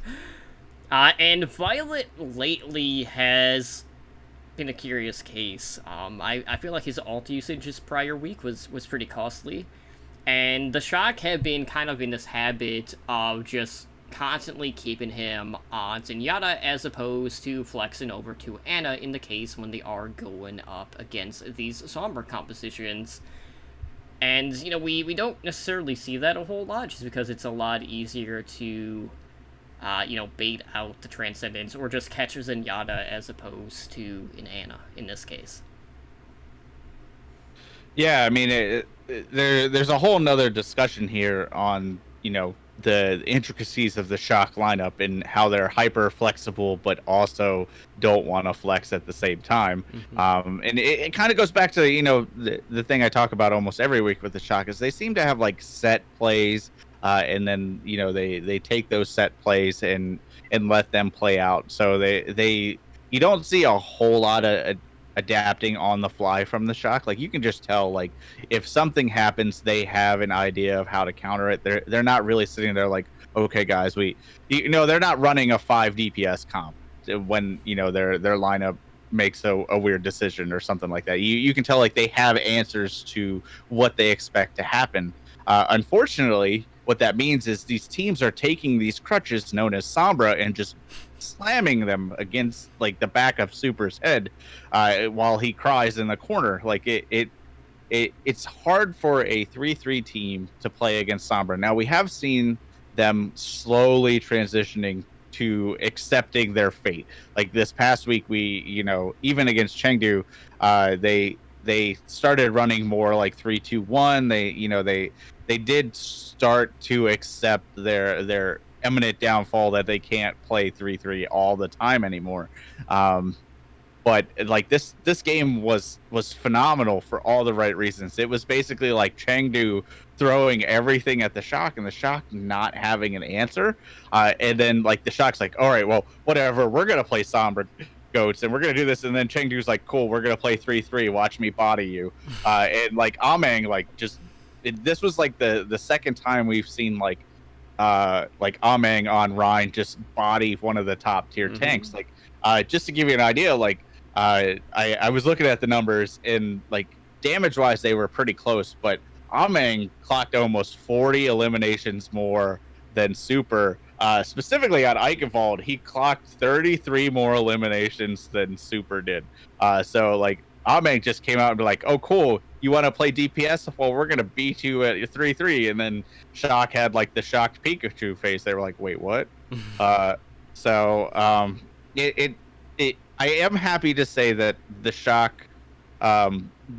[SPEAKER 2] And Violet lately has been a curious case. I feel like his ult usage this prior week was pretty costly. And the Shock have been kind of in this habit of just constantly keeping him on Zenyatta as opposed to flexing over to Ana in the case when they are going up against these Sombra compositions. And, you know, we don't necessarily see that a whole lot just because it's a lot easier to you know, bait out the Transcendence or just catch Zenyatta as opposed to an Ana in this case.
[SPEAKER 3] Yeah, I mean, there's a whole nother discussion here on, you know, the intricacies of the Shock lineup and how they're hyper flexible, but also don't want to flex at the same time.
[SPEAKER 2] Mm-hmm.
[SPEAKER 3] And it kind of goes back to, you know, the thing I talk about almost every week with the Shock is they seem to have like set plays. And then, you know, they take those set plays and let them play out. So you don't see a whole lot of adapting on the fly from the Shock. Like, you can just tell, like, if something happens, they have an idea of how to counter it. They're not really sitting there like, okay, guys, you know, they're not running a 5 DPS comp when, you know, their lineup makes a weird decision or something like that. You can tell, like, they have answers to what they expect to happen. Unfortunately, what that means is these teams are taking these crutches known as Sombra and just slamming them against, like, the back of Super's head while he cries in the corner. Like, it's hard for a 3-3 team to play against Sombra. Now, we have seen them slowly transitioning to accepting their fate. Like, this past week, we, you know, even against Chengdu, they started running more like 3-2-1. They did start to accept their imminent downfall, that they can't play 3-3 all the time anymore. But like this game was phenomenal for all the right reasons. It was basically like Chengdu throwing everything at the Shock and the Shock not having an answer. And then like the Shock's like, all right, well, whatever, we're gonna play Sombra Goats and we're gonna do this. And then Chengdu's like, cool, we're gonna play 3-3. Watch me body you. And like Ameng this was like the second time we've seen like Ameng on Rhine just body one of the top tier tanks. Like just to give you an idea, like I was looking at the numbers and like damage wise they were pretty close, but Ameng clocked almost 40 eliminations more than Super. Specifically on Eichenwald, he clocked 33 more eliminations than Super did. So like Ameng just came out and be like, oh cool, you want to play DPS? Well, we're gonna beat you at 3-3. And then Shock had like the shocked Pikachu face. They were like, wait, what? I am happy to say that the Shock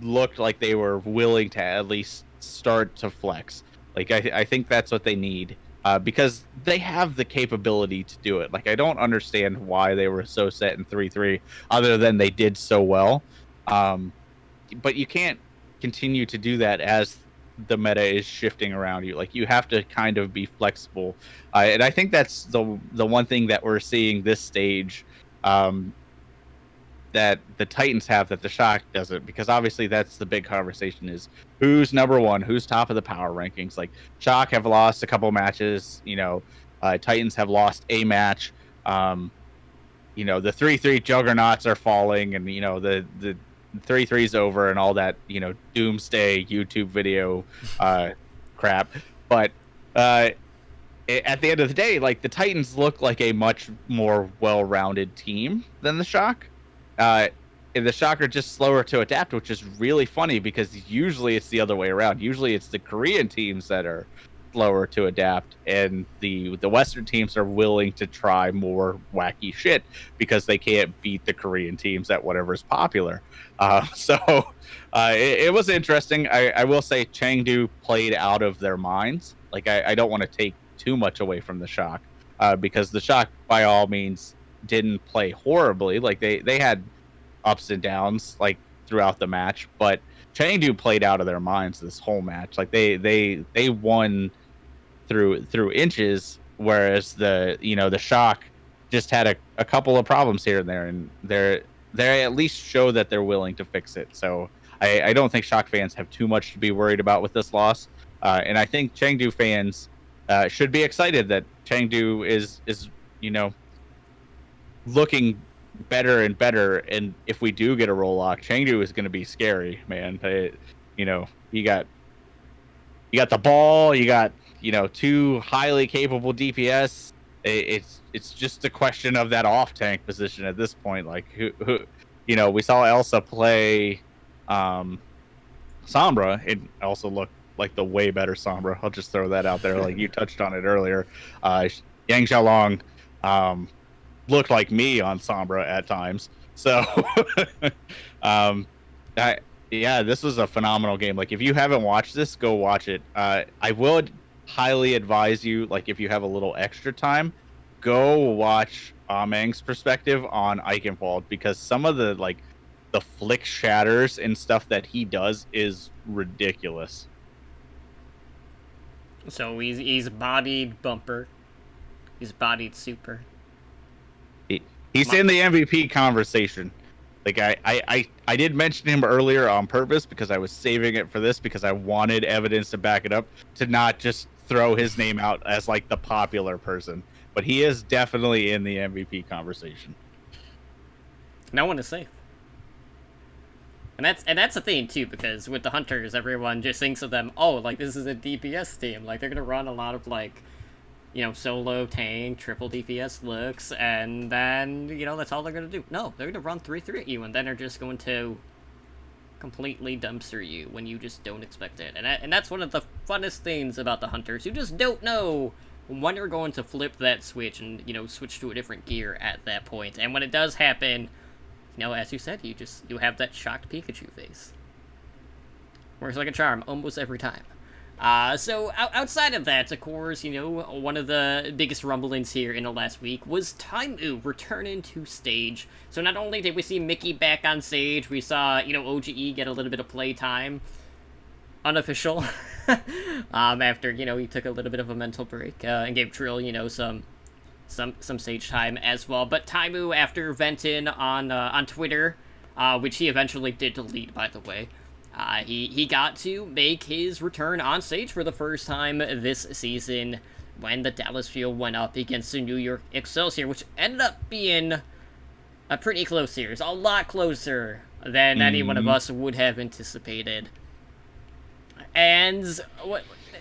[SPEAKER 3] looked like they were willing to at least start to flex. Like I think that's what they need because they have the capability to do it. Like I don't understand why they were so set in 3-3 other than they did so well. But you can't continue to do that as the meta is shifting around you. Like you have to kind of be flexible. And I think that's the one thing that we're seeing this stage that the Titans have that the Shock doesn't, because obviously that's the big conversation is who's number one, who's top of the power rankings. Like Shock have lost a couple matches, Titans have lost a match. The 3-3 juggernauts are falling and the 3-3's over and all that, doomsday YouTube video crap. But at the end of the day, like the Titans look like a much more well-rounded team than the Shock. And the Shock are just slower to adapt, which is really funny because usually it's the other way around. Usually it's the Korean teams that are slower to adapt, and the Western teams are willing to try more wacky shit because they can't beat the Korean teams at whatever's popular. It was interesting. I will say Chengdu played out of their minds. Like I don't want to take too much away from the Shock because the Shock by all means didn't play horribly. Like they had ups and downs like throughout the match, but Chengdu played out of their minds this whole match. Like they won through inches, whereas the Shock just had a couple of problems here and there, and they at least show that they're willing to fix it. So I don't think Shock fans have too much to be worried about with this loss, and I think Chengdu fans should be excited that Chengdu is looking better and better. And if we do get a roll lock, Chengdu is going to be scary, man. You got the ball, you got two highly capable DPS. It's just a question of that off tank position at this point. Like who we saw Elsa play Sombra. It also looked like the way better Sombra. I'll just throw that out there. Like you touched on it earlier. Yang Xiaolong looked like me on Sombra at times. So this was a phenomenal game. Like if you haven't watched this, go watch it. I would highly advise you, like if you have a little extra time, go watch Ameng's perspective on Eichenwald, because some of the flick shatters and stuff that he does is ridiculous.
[SPEAKER 2] So he's bodied Bumper. He's bodied Super.
[SPEAKER 3] He's in the MVP conversation. Like I did mention him earlier on purpose because I was saving it for this because I wanted evidence to back it up, to not just throw his name out as like the popular person. But he is definitely in the MVP conversation.
[SPEAKER 2] No one is safe. And that's the thing too, because with the Hunters, everyone just thinks of them, oh, like this is a DPS team. Like they're gonna run a lot of solo tank, triple DPS looks, and then, that's all they're going to do. No, they're going to run 3-3 at you, and then they're just going to completely dumpster you when you just don't expect it. And that's one of the funnest things about the Hunters. You just don't know when you're going to flip that switch and, switch to a different gear at that point. And when it does happen, as you said, you have that shocked Pikachu face. Works like a charm almost every time. So outside of that, of course, one of the biggest rumblings here in the last week was Taimu returning to stage. So not only did we see Mickey back on stage, we saw, OGE get a little bit of play time. Unofficial. After, he took a little bit of a mental break, and gave Trill, some stage time as well. But Taimu, after venting on Twitter, which he eventually did delete, by the way, he got to make his return on stage for the first time this season when the Dallas Fuel went up against the New York Excelsior, which ended up being a pretty close series. A lot closer than any one of us would have anticipated. And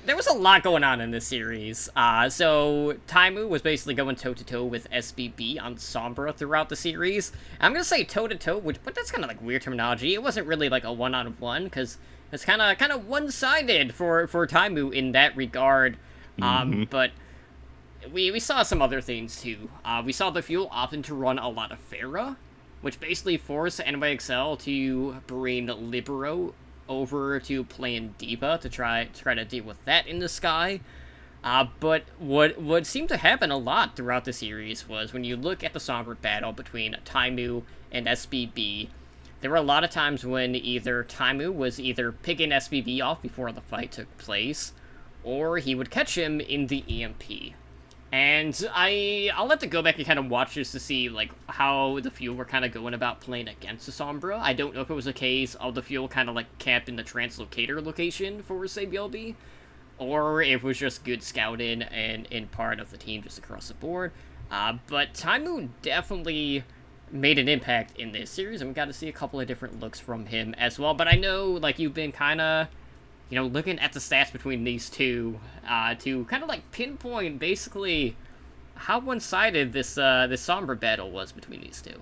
[SPEAKER 2] there was a lot going on in this series. So Taimu was basically going toe-to-toe with SBB on Sombra throughout the series. I'm going to say toe-to-toe, but that's kind of like weird terminology. It wasn't really like a one-on-one, because it's kind of one-sided for Taimu in that regard. But we saw some other things, too. We saw the Fuel opting to run a lot of Pharah, which basically forced NYXL to bring Libero over to playing D.Va to try to deal with that in the sky. But what seemed to happen a lot throughout the series was when you look at the Sombra battle between Taimu and SBB, there were a lot of times when either Taimu was either picking SBB off before the fight took place, or he would catch him in the EMP. And I'll have to go back and kind of watch this to see, like, how the Fuel were kind of going about playing against the Sombra. I don't know if it was a case of the Fuel kind of, like, camping the translocator location for, say, BLB, or if it was just good scouting and part of the team just across the board. But Taimu definitely made an impact in this series, and we got to see a couple of different looks from him as well. But I know, like, you've been kind of, looking at the stats between these two, to kind of, like, pinpoint, basically, how one-sided this Sombra battle was between these two.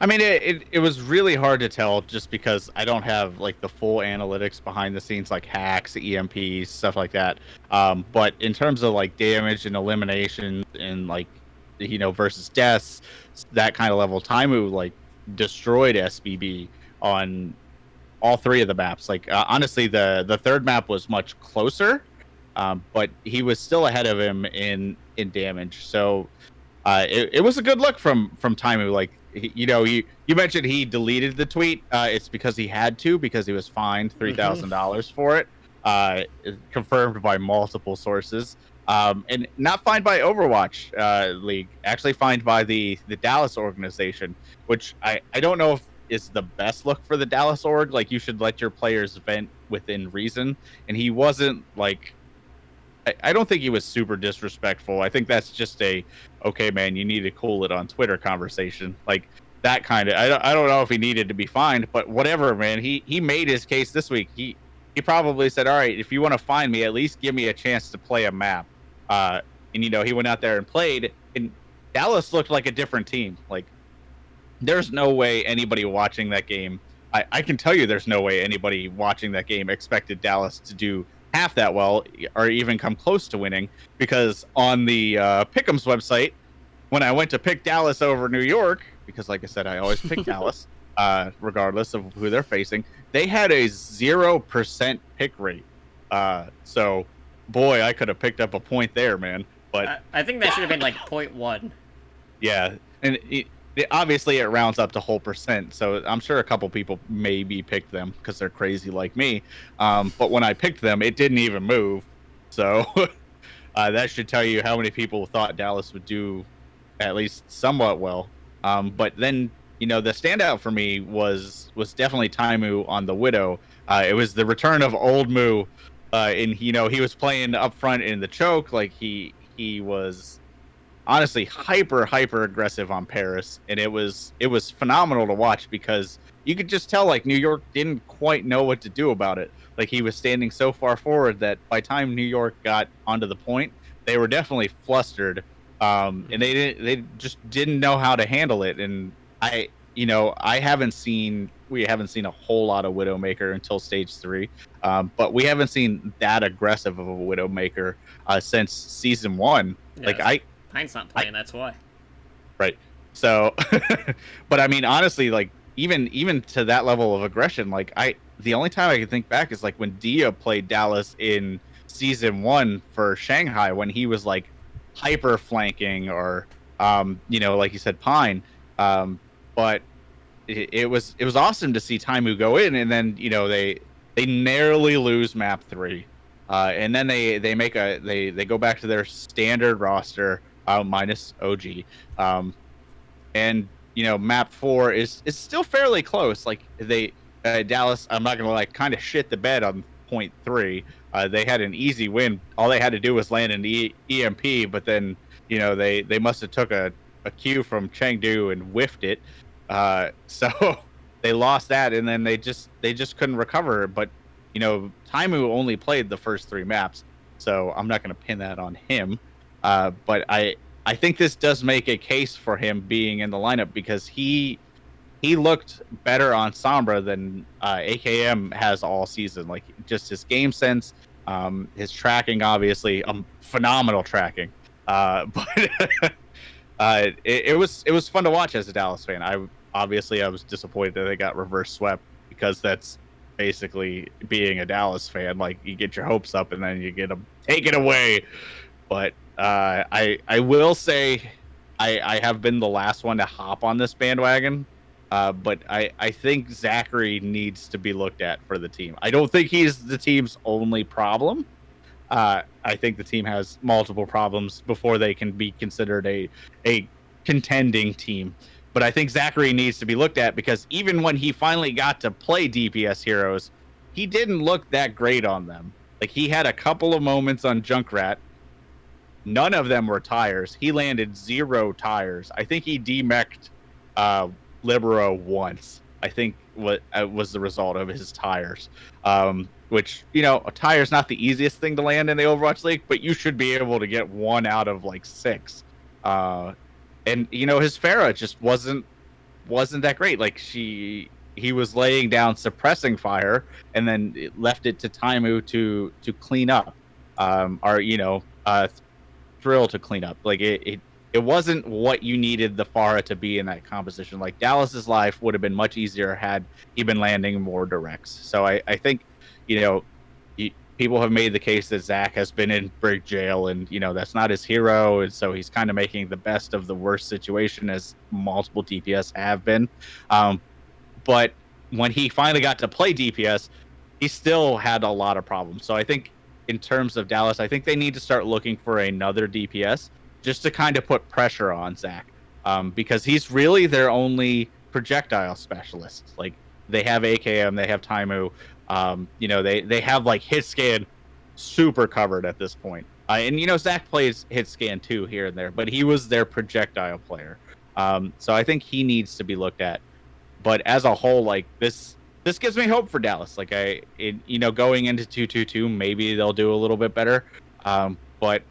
[SPEAKER 3] I mean, it was really hard to tell just because I don't have, like, the full analytics behind the scenes, like hacks, EMPs, stuff like that. But in terms of, like, damage and elimination and, like, versus deaths, that kind of level, Taimu, like, destroyed SBB on all three of the maps. Like, honestly, the third map was much closer, but he was still ahead of him in damage. So it was a good look from Taimu. Like, you mentioned he deleted the tweet. It's because he had to, because he was fined $3,000 for it. Confirmed by multiple sources. And not fined by Overwatch League, actually fined by the Dallas organization, which I don't know if is the best look for the Dallas org. Like, you should let your players vent within reason. And he wasn't, like, I don't think he was super disrespectful. I think that's just okay, man, you need to cool it on Twitter conversation. Like, that kind of, I don't know if he needed to be fined, but whatever, man. He made his case this week. He probably said, all right, if you want to find me, at least give me a chance to play a map. And, he went out there and played, and Dallas looked like a different team. Like, there's no way anybody watching that game, I can tell you there's no way anybody watching that game expected Dallas to do half that well or even come close to winning, because on the Pick'em's website, when I went to pick Dallas over New York, because like I said, I always pick Dallas, regardless of who they're facing, they had a 0% pick rate. So, boy, I could have picked up a point there, man. But
[SPEAKER 2] I think that should have been like 0.1.
[SPEAKER 3] Yeah, and obviously it rounds up to whole percent, so I'm sure a couple people maybe picked them because they're crazy like me. But when I picked them, it didn't even move. So that should tell you how many people thought Dallas would do at least somewhat well. But then, the standout for me was definitely Taimu on the Widow. It was the return of Old Moo. And, he was playing up front in the choke. Like, he was honestly hyper aggressive on Paris, and it was phenomenal to watch, because you could just tell, like, New York didn't quite know what to do about it. Like, he was standing so far forward that by the time New York got onto the point, they were definitely flustered, and they just didn't know how to handle it. And we haven't seen a whole lot of Widowmaker until stage 3, but we haven't seen that aggressive of a Widowmaker since season 1.
[SPEAKER 2] Yeah.
[SPEAKER 3] Like,
[SPEAKER 2] Heinz not playing, that's why.
[SPEAKER 3] Right. So, but I mean, honestly, like, even to that level of aggression, like, the only time I can think back is like when Dia played Dallas in season 1 for Shanghai, when he was like hyper flanking, or like you said, Pine. But it was awesome to see Taimu go in, and then they narrowly lose map 3, and then they go back to their standard roster, minus OG, and map 4 is still fairly close. Like Dallas, I'm not gonna like kind of shit the bed on point 3. They had an easy win. All they had to do was land an EMP, but then they must have took a cue from Chengdu and whiffed it. So they lost that, and then they just couldn't recover. But Taimu only played the first 3 maps, so I'm not going to pin that on him. But I think this does make a case for him being in the lineup, because he looked better on Sombra than AKM has all season. Like, just his game sense, his tracking, obviously, phenomenal tracking. But it was fun to watch as a Dallas fan. I was disappointed that they got reverse swept, because that's basically being a Dallas fan. Like, you get your hopes up and then you get them taken away. But I will say I have been the last one to hop on this bandwagon. But I think Zachary needs to be looked at for the team. I don't think he's the team's only problem. I think the team has multiple problems before they can be considered a contending team. But I think Zachary needs to be looked at, because even when he finally got to play DPS heroes, he didn't look that great on them. Like, he had a couple of moments on Junkrat. None of them were tires. He landed 0 tires. I think he demeched Libero once. I think what was the result of his tires. Which, a tire's not the easiest thing to land in the Overwatch League, but you should be able to get 1 out of like 6. And his Pharah just wasn't that great. Like, he was laying down suppressing fire, and then it left it to Taimu to clean up, Thrill to clean up. Like, it wasn't what you needed the Pharah to be in that composition. Like, Dallas's life would have been much easier had he been landing more directs. So I think people have made the case that Zach has been in Brig Jail, and that's not his hero, and so he's kind of making the best of the worst situation, as multiple DPS have been. But when he finally got to play DPS, he still had a lot of problems. So I think in terms of Dallas, I think they need to start looking for another DPS, just to kind of put pressure on Zach, because he's really their only projectile specialist. Like, they have AKM, they have Taimu. They have like hit scan super covered at this point. And Zach plays hit scan too here and there, but he was their projectile player. So I think he needs to be looked at. But as a whole, like, this gives me hope for Dallas. Like, going into 2-2-2, maybe they'll do a little bit better. But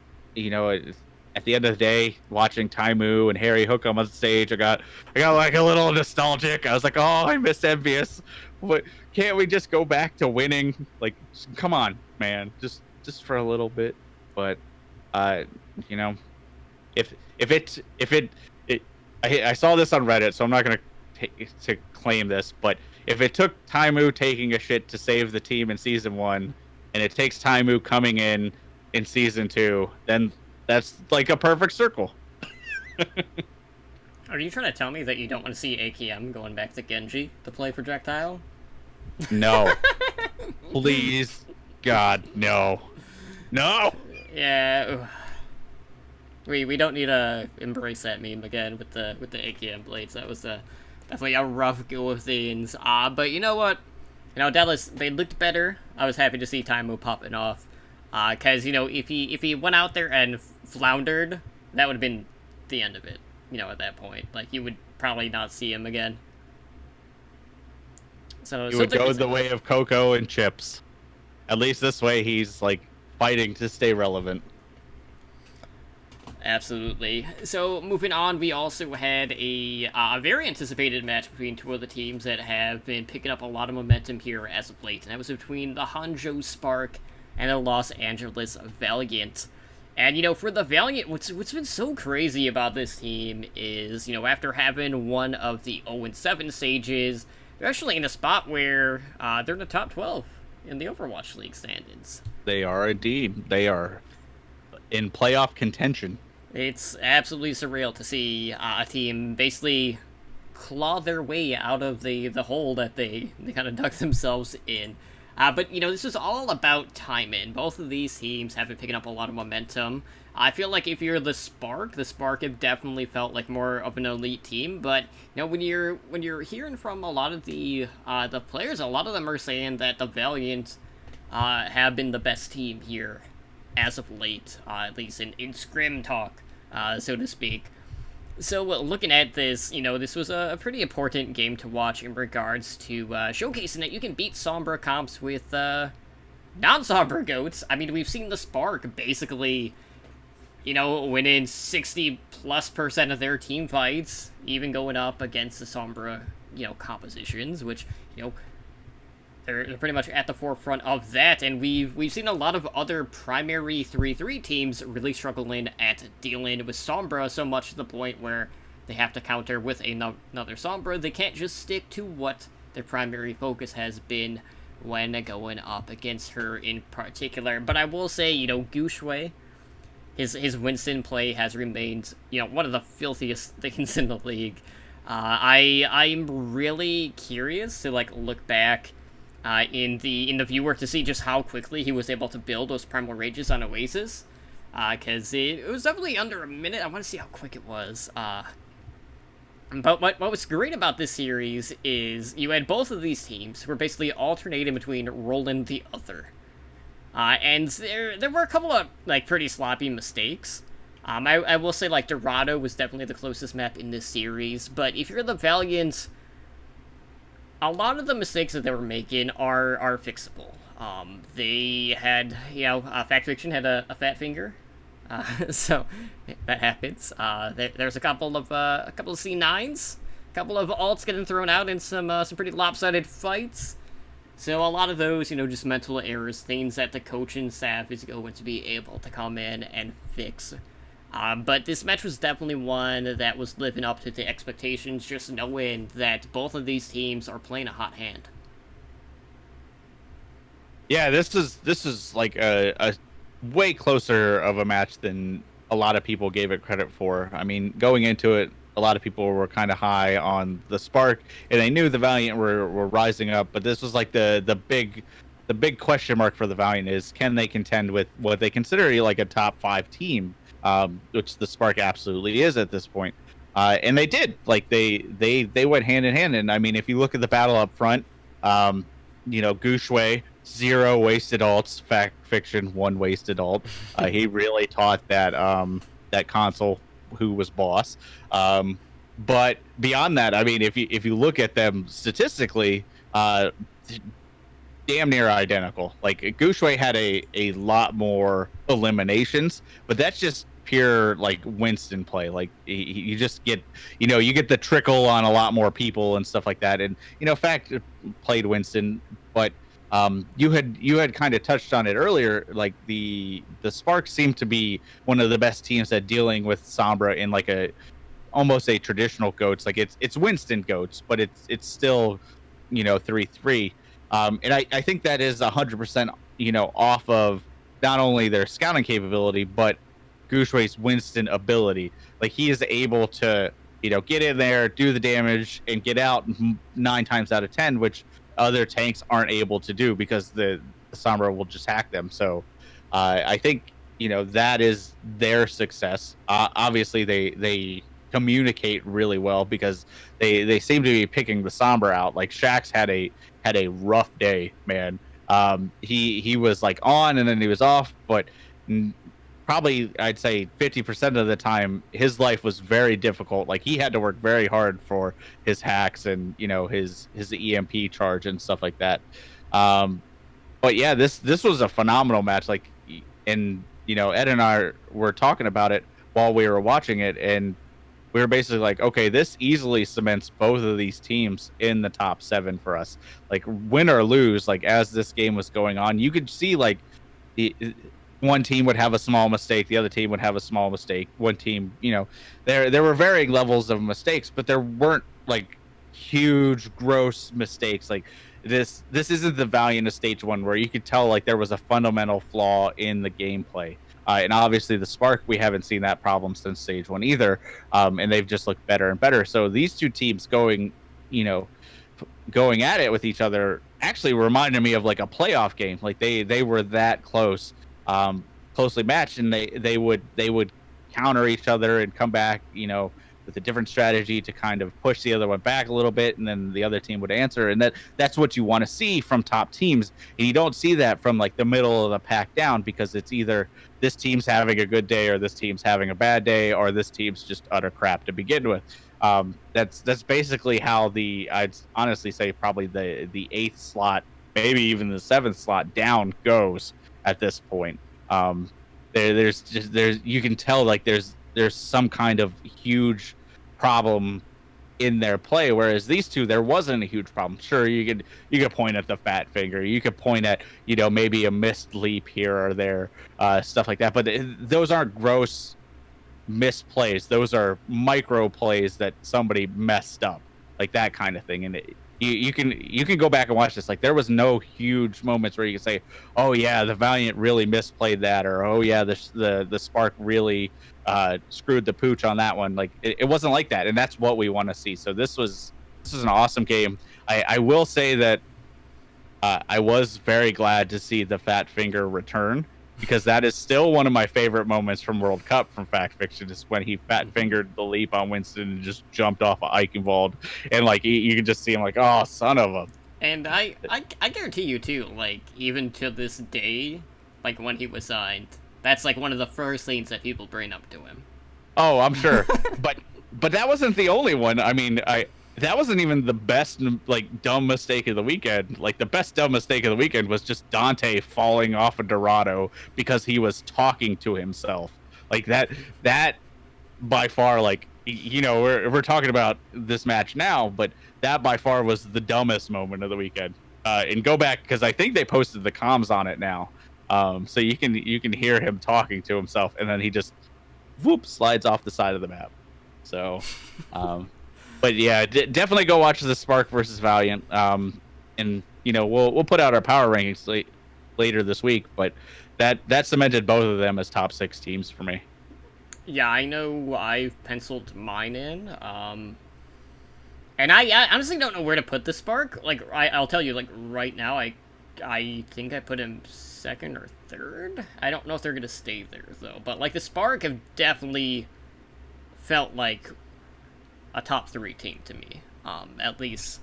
[SPEAKER 3] at the end of the day, watching Taimu and Harry Hook on stage, I got like a little nostalgic. I was like, oh, I miss Envious. But can't we just go back to winning? Like, come on, man, just for a little bit. But if I saw this on Reddit, so I'm not gonna to claim this, but if it took Taimu taking a shit to save the team in season 1, and it takes Taimu coming in season 2, then that's like a perfect circle.
[SPEAKER 2] Are you trying to tell me that you don't want to see AKM going back to Genji to play projectile?
[SPEAKER 3] No. Please, God, no. No!
[SPEAKER 2] Yeah. We don't need to embrace that meme again with the AKM blades. That was definitely a rough go of things. But you know what? Dallas, they looked better. I was happy to see Taimu popping off. Because, if he went out there and floundered, that would have been the end of it, at that point. Like, you would probably not see him again. So
[SPEAKER 3] he would go the way of Coco and Chips. At least this way he's, like, fighting to stay relevant.
[SPEAKER 2] Absolutely. So, moving on, we also had a very anticipated match between two of the teams that have been picking up a lot of momentum here as of late, and that was between the Hangzhou Spark and the Los Angeles Valiant. And, for the Valiant, what's been so crazy about this team is, after having one of the 0-7 stages, they're actually in a spot where they're in the top 12 in the Overwatch League standings.
[SPEAKER 3] They are indeed. They are in playoff contention.
[SPEAKER 2] It's absolutely surreal to see a team basically claw their way out of the hole that they kind of dug themselves in. But, this is all about timing. Both of these teams have been picking up a lot of momentum. I feel like if you're the Spark have definitely felt like more of an elite team. But, when you're hearing from a lot of the players, a lot of them are saying that the Valiant have been the best team here as of late, at least in scrim talk, so to speak. So, looking at this, this was a pretty important game to watch in regards to showcasing that you can beat Sombra comps with non-Sombra goats. I mean, we've seen the Spark basically, winning 60+% of their team fights, even going up against the Sombra, compositions, which, they're pretty much at the forefront of that, and we've seen a lot of other primary 3-3 teams really struggling at dealing with Sombra, so much to the point where they have to counter with another Sombra. They can't just stick to what their primary focus has been when going up against her in particular. But I will say, Gushue, his Winston play has remained, one of the filthiest things in the league. I'm really curious to look back in the viewer to see just how quickly he was able to build those Primal Rages on Oasis, because it was definitely under a minute. I want to see how quick it was. But what was great about this series is you had both of these teams who were basically alternating between rolling the other. And there were a couple of pretty sloppy mistakes. I will say Dorado was definitely the closest map in this series, but if you're the Valiant, a lot of the mistakes that they were making are fixable. They had, Fact Fiction had a fat finger, so that happens. There's a couple of C9s, a couple of alts getting thrown out in some pretty lopsided fights. So a lot of those, just mental errors, things that the coaching staff is going to be able to come in and fix. But this match was definitely one that was living up to the expectations, just knowing that both of these teams are playing a hot hand.
[SPEAKER 3] Yeah, this is like a way closer of a match than a lot of people gave it credit for. I mean, going into it, a lot of people were kind of high on the Spark, and they knew the Valiant were rising up, but this was like the big question mark for the Valiant is, can they contend with what they consider like a top 5 team? Which the Spark absolutely is at this point. And they did. They went hand in hand. And I mean, if you look at the battle up front, Gushue, 0 wasted alts, Fact Fiction, 1 wasted alt. He really taught that console who was boss. But beyond that, I mean, if you look at them statistically, damn near identical. Like Gushue had a lot more eliminations, but that's just pure Winston play. You just get you get the trickle on a lot more people and stuff like that. And Fact played Winston, but you had kind of touched on it earlier. The Sparks seem to be one of the best teams at dealing with Sombra in almost a traditional goats. It's Winston goats, but it's still 3-3. And I think that is 100% off of not only their scouting capability, but Gushue's Winston ability. He is able to get in there, do the damage, and get out 9 times out of 10, which other tanks aren't able to do because the Sombra will just hack them. So I think that is their success. Obviously they communicate really well because they seem to be picking the Sombra out. Shax had a rough day, man. He was on and then he was off, but probably I'd say 50% of the time his life was very difficult. He had to work very hard for his hacks and his EMP charge and stuff like that. But yeah, this was a phenomenal match. And Ed and I were talking about it while we were watching it, and we were basically okay, this easily cements both of these teams in the top 7 for us. Win or lose, as this game was going on, you could see one team would have a small mistake, the other team would have a small mistake. One team, there were varying levels of mistakes, but there weren't huge, gross mistakes. Like this isn't the Valiant of Stage 1 where you could tell like there was a fundamental flaw in the gameplay. And obviously the Spark, we haven't seen that problem since Stage 1 either. And they've just looked better and better. So these two teams going at it with each other actually reminded me of like a playoff game. Like they were that close, closely matched, and they would counter each other and come back, with a different strategy to kind of push the other one back a little bit, and then the other team would answer. And that's what you want to see from top teams. And you don't see that from like the middle of the pack down, because it's either this team's having a good day or this team's having a bad day, or this team's just utter crap to begin with. That's basically how I'd honestly say probably the 8th slot, maybe even the 7th slot down goes at this point. There's you can tell like there's some kind of huge problem in their play, whereas these two, there wasn't a huge problem. Sure, you could point at the fat finger, you could point at maybe a missed leap here or there, stuff like that, but those aren't gross misplays. Those are micro plays that somebody messed up, like that kind of thing. And you can go back and watch this. Like there was no huge moments where you can say, oh yeah, the Valiant really misplayed that, or oh yeah, the Spark really screwed the pooch on that one. Like it wasn't like that, and that's what we want to see. So this was an awesome game. I will say that I was very glad to see the fat finger return, because that is still one of my favorite moments from World Cup from Fact Fiction, is when he fat fingered the leap on Winston and just jumped off of Eichenwald, and like you can just see him like, oh, son of a.
[SPEAKER 2] And I guarantee you too, like even to this day, like when he was signed, that's like one of the first things that people bring up to him.
[SPEAKER 3] Oh, I'm sure, but that wasn't the only one. I mean, that wasn't even the best like dumb mistake of the weekend. Like the best dumb mistake of the weekend was just Dante falling off of Dorado because he was talking to himself. Like that by far, like we're talking about this match now, but that by far was the dumbest moment of the weekend. And go back, because I think they posted the comms on it now, so you can hear him talking to himself, and then he just slides off the side of the map. So. But yeah, definitely go watch the Spark versus Valiant. And we'll put out our power rankings later this week. But that cemented both of them as top 6 teams for me.
[SPEAKER 2] Yeah, I know I've penciled mine in. And I honestly don't know where to put the Spark. Like I'll tell you, like right now, I think I put him 2nd or 3rd. I don't know if they're gonna stay there though. But like the Spark have definitely felt like a top 3 team to me, at least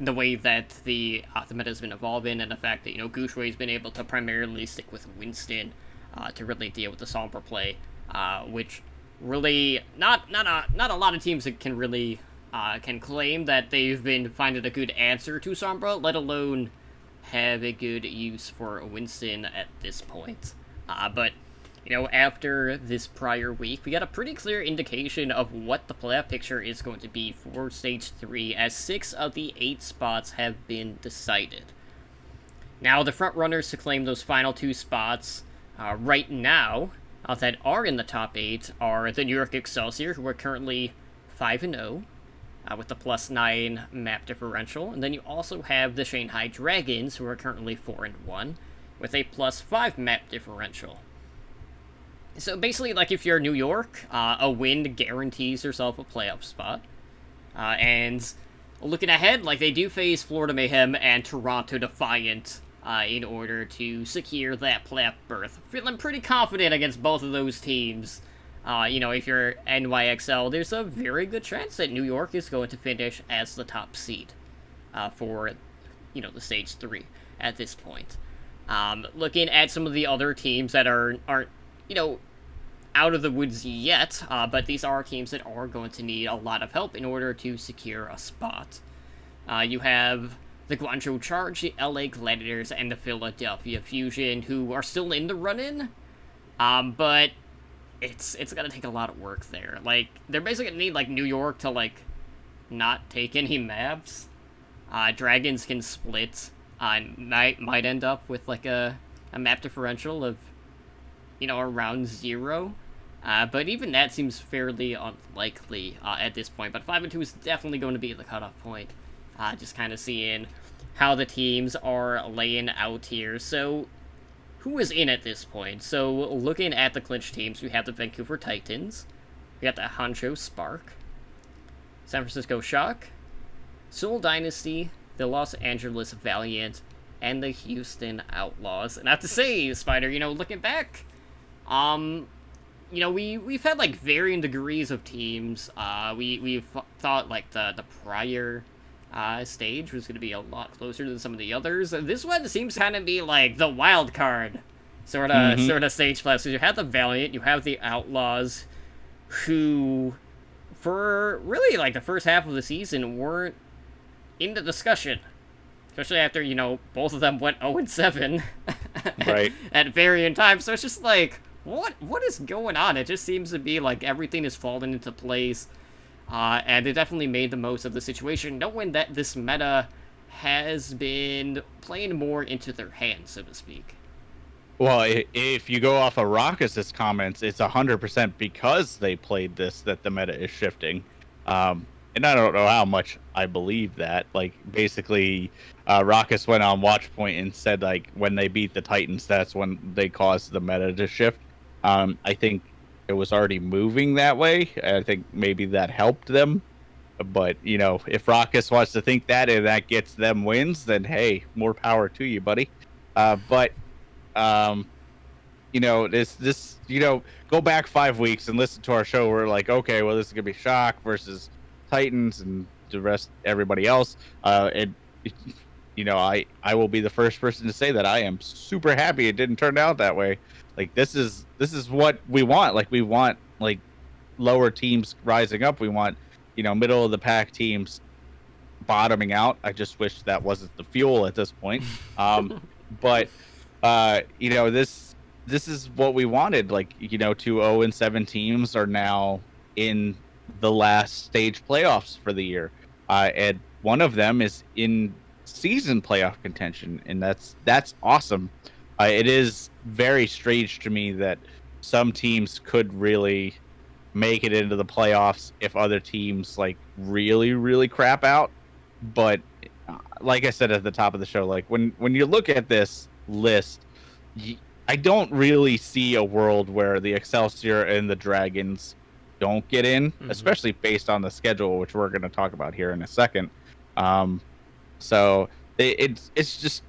[SPEAKER 2] the way that the meta has been evolving, and the fact that Gushway's been able to primarily stick with Winston to really deal with the Sombra play, which really not a lot of teams that can really can claim that they've been finding a good answer to Sombra, let alone have a good use for Winston at this point. But after this prior week, we got a pretty clear indication of what the playoff picture is going to be for Stage 3, as 6 of the 8 spots have been decided. Now, the front runners to claim those final 2 spots right now that are in the top 8 are the New York Excelsior, who are currently 5-0, with the +9 map differential. And then you also have the Shanghai Dragons, who are currently 4-1, with a +5 map differential. So basically, like, if you're New York, a win guarantees yourself a playoff spot. And looking ahead, like, they do face Florida Mayhem and Toronto Defiant in order to secure that playoff berth. Feeling pretty confident against both of those teams. If you're NYXL, there's a very good chance that New York is going to finish as the top seed for, the Stage 3 at this point. Looking at some of the other teams that aren't out of the woods yet, but these are teams that are going to need a lot of help in order to secure a spot. You have the Guangzhou Charge, the LA Gladiators, and the Philadelphia Fusion, who are still in the run-in, but it's gonna take a lot of work there. Like, they're basically gonna need, like, New York to, like, not take any maps. Dragons can split, might end up with, like, a map differential of, around 0. But even that seems fairly unlikely at this point. But 5-2 is definitely going to be the cutoff point. Just kind of seeing how the teams are laying out here. So, who is in at this point? So, looking at the clinch teams, we have the Vancouver Titans. We got the Hangzhou Spark. San Francisco Shock. Seoul Dynasty. The Los Angeles Valiant. And the Houston Outlaws. And I have to say, Spider, looking back, we've had like varying degrees of teams. We've thought like the prior stage was going to be a lot closer than some of the others. This one seems kind of be like the wild card sort of stage class. So you have the Valiant, you have the Outlaws, who for really like the first half of the season weren't in the discussion. Especially after, both of them went 0-7
[SPEAKER 3] right.
[SPEAKER 2] at varying times. So it's just like, what is going on? It just seems to be like everything is falling into place. And they definitely made the most of the situation, knowing that this meta has been playing more into their hands, so to speak.
[SPEAKER 3] Well, if you go off of Rockus' comments, it's 100% because they played this that the meta is shifting. And I don't know how much I believe that. Like, basically, Rockus went on Watchpoint and said, like, when they beat the Titans, that's when they caused the meta to shift. I think it was already moving that way. I think maybe that helped them. But, if Rockus wants to think that and that gets them wins, then, hey, more power to you, buddy. But go back 5 weeks and listen to our show. We're like, okay, well, this is going to be Shock versus Titans and the rest, everybody else. I will be the first person to say that I am super happy it didn't turn out that way. Like, this is what we want. Like, we want like lower teams rising up. We want middle of the pack teams bottoming out. I just wish that wasn't the fuel at this point. But this is what we wanted. Like, 2 0-7 teams are now in the last stage playoffs for the year, and one of them is in season playoff contention, and that's awesome. It is very strange to me that some teams could really make it into the playoffs if other teams like really, really crap out. But like I said at the top of the show, like when you look at this list, I don't really see a world where the Excelsior and the Dragons don't get in, especially based on the schedule, which we're going to talk about here in a second. So it's just,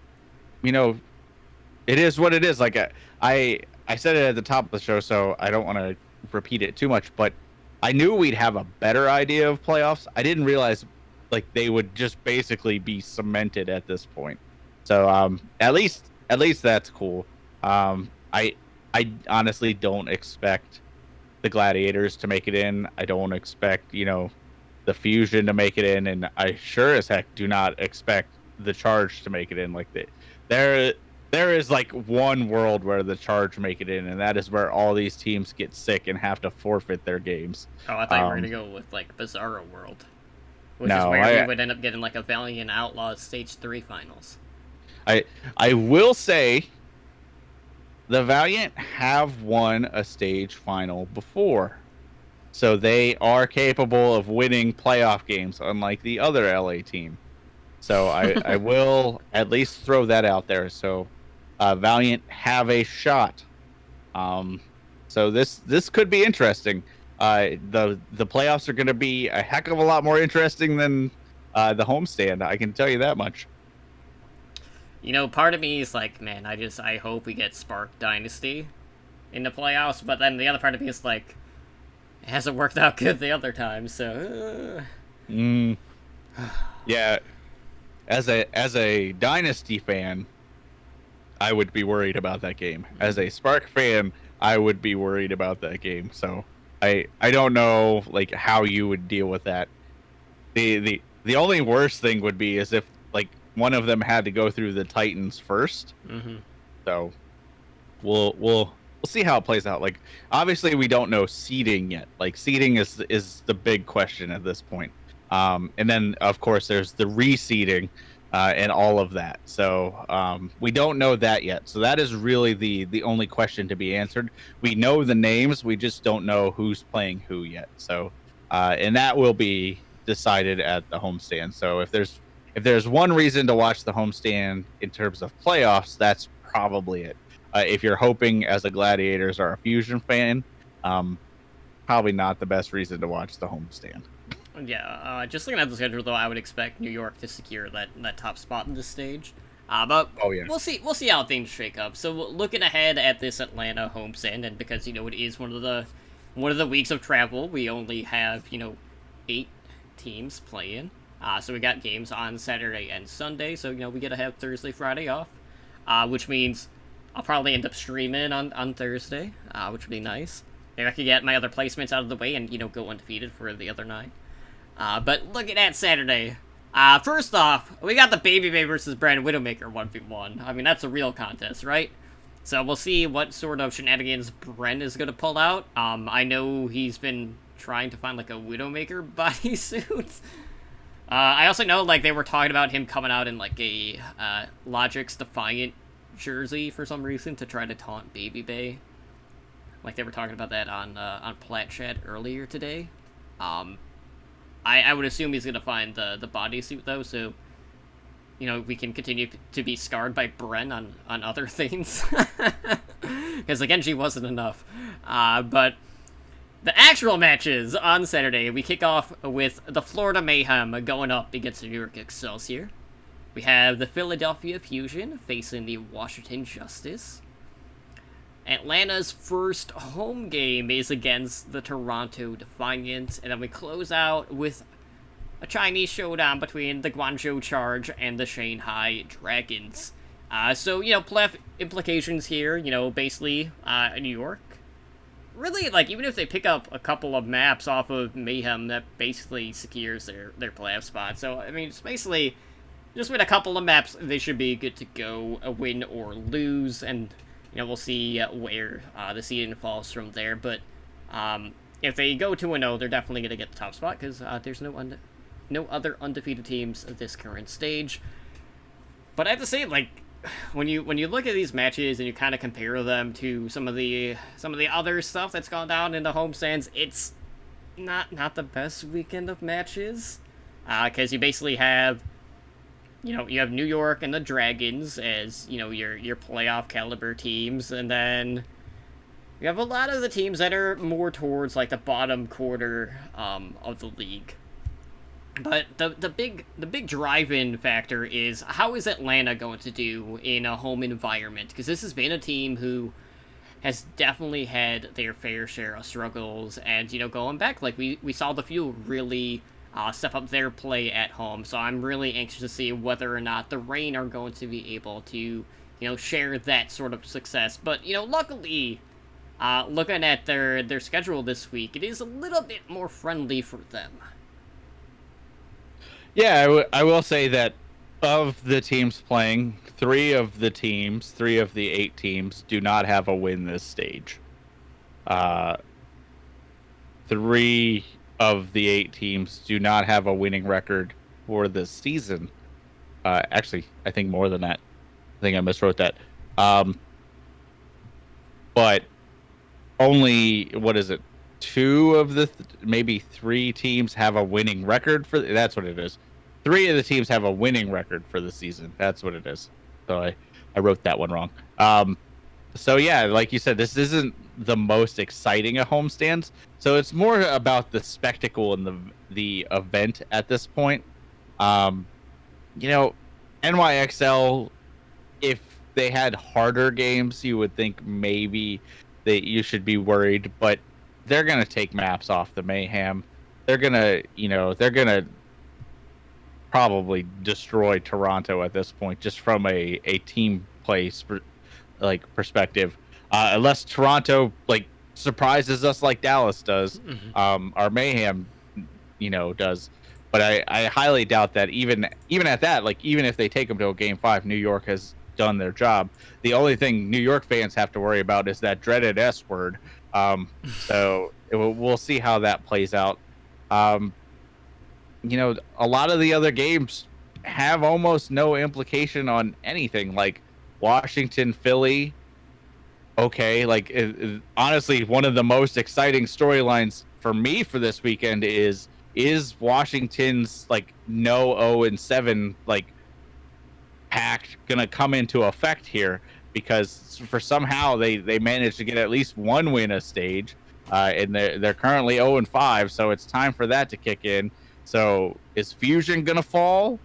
[SPEAKER 3] it is what it is. Like I said it at the top of the show, so I don't want to repeat it too much, but I knew we'd have a better idea of playoffs. I didn't realize like they would just basically be cemented at this point. So at least that's cool. I honestly don't expect the Gladiators to make it in. I don't expect, the Fusion to make it in, and I sure as heck do not expect the Charge to make it in. Like there is like one world where the Charge make it in, and that is where all these teams get sick and have to forfeit their games.
[SPEAKER 2] Oh, I thought you were gonna go with like Bizarro World, which is where we would end up getting like a Valiant Outlaws Stage 3 finals.
[SPEAKER 3] I will say the Valiant have won a stage final before, so they are capable of winning playoff games, unlike the other LA team. So I will at least throw that out there. So Valiant have a shot. So this could be interesting. The playoffs are going to be a heck of a lot more interesting than the homestand. I can tell you that much.
[SPEAKER 2] Part of me is like, man, I hope we get Spark Dynasty in the playoffs, but then the other part of me is like, it hasn't worked out good the other time, so...
[SPEAKER 3] Yeah, as a Dynasty fan, I would be worried about that game. As a Spark fan, I would be worried about that game. So I don't know like how you would deal with that. The only worst thing would be is if like one of them had to go through the Titans first. So we'll see how it plays out. Like obviously we don't know seeding yet. Like seeding is the big question at this point. And then of course there's the reseeding, and all of that. So we don't know that yet. So that is really the only question to be answered. We know the names, we just don't know who's playing who yet. So and that will be decided at the homestand. So if there's one reason to watch the homestand in terms of playoffs, that's probably it. If you're hoping as a Gladiators or a Fusion fan, probably not the best reason to watch the homestand.
[SPEAKER 2] Yeah, just looking at the schedule, though, I would expect New York to secure that top spot in this stage. But
[SPEAKER 3] Oh, yeah.
[SPEAKER 2] we'll see. We'll see how things shake up. So looking ahead at this Atlanta homestand, and because it is one of the weeks of travel, we only have 8 teams playing. So we got games on Saturday and Sunday. So we get to have Thursday, Friday off, which means I'll probably end up streaming on Thursday, which would be nice. Maybe I could get my other placements out of the way and go undefeated for the other 9. But looking at Saturday, first off, we got the Baby Bay versus Brand Widowmaker 1v1. I mean, that's a real contest, right? So we'll see what sort of shenanigans Bren is going to pull out. I know he's been trying to find, like, a Widowmaker bodysuit. I also know, like, they were talking about him coming out in, like, a Logic's Defiant jersey for some reason to try to taunt Baby Bay. Like, they were talking about that on Plat Chat earlier today. I would assume he's gonna find the bodysuit though, so we can continue to be scarred by Bren on other things, because the Genji wasn't enough. But the actual matches on Saturday, we kick off with the Florida Mayhem going up against the New York Excelsior. We have the Philadelphia Fusion facing the Washington Justice. Atlanta's first home game is against the Toronto Defiant, and then we close out with a Chinese showdown between the Guangzhou Charge and the Shanghai Dragons. So, playoff implications here, basically, New York. Really, like, even if they pick up a couple of maps off of Mayhem, that basically secures their playoff spot. So, I mean, it's basically, just with a couple of maps, they should be good to go, a win or lose, and we'll see where the seeding falls from there. But if they go 2-0, they're definitely going to get the top spot, because there's no other undefeated teams at this current stage. But I have to say, like, when you look at these matches and you kind of compare them to some of the other stuff that's gone down in the homestands, it's not the best weekend of matches, because you basically have you have New York and the Dragons as, your playoff caliber teams, and then you have a lot of the teams that are more towards, like, the bottom quarter of the league. But the big drive-in factor is, how is Atlanta going to do in a home environment? Because this has been a team who has definitely had their fair share of struggles, and, going back, like, we saw the Fuel really step up their play at home. So I'm really anxious to see whether or not the Reign are going to be able to, share that sort of success. But, luckily, looking at their schedule this week, it is a little bit more friendly for them.
[SPEAKER 3] Yeah, I will say that of the teams playing, 3 of the 8 teams do not have a win this stage. 3 of the 8 teams do not have a winning record for this season. Actually, I think more than that. I think I miswrote that. But only, what is it? 2 of the maybe 3 teams have a winning record for. That's what it is. 3 of the teams have a winning record for the season. That's what it is. So I wrote that one wrong. So yeah, like you said, this isn't the most exciting of homestands. So it's more about the spectacle and the event at this point. NYXL, if they had harder games, you would think maybe you should be worried, but they're gonna take maps off the Mayhem. They're gonna probably destroy Toronto at this point, just from a team play perspective. Unless Toronto surprises us like Dallas does, our Mayhem, does. But I highly doubt that. Even at that, even if they take them to a Game 5, New York has done their job. The only thing New York fans have to worry about is that dreaded S word. So we'll see how that plays out. A lot of the other games have almost no implication on anything. Like Washington, Philly. Okay, like honestly, one of the most exciting storylines for me for this weekend is Washington's like no 0-7 like pact gonna come into effect here, because for somehow they managed to get at least one win a stage, and they're currently 0-5, so it's time for that to kick in. So is Fusion gonna fall?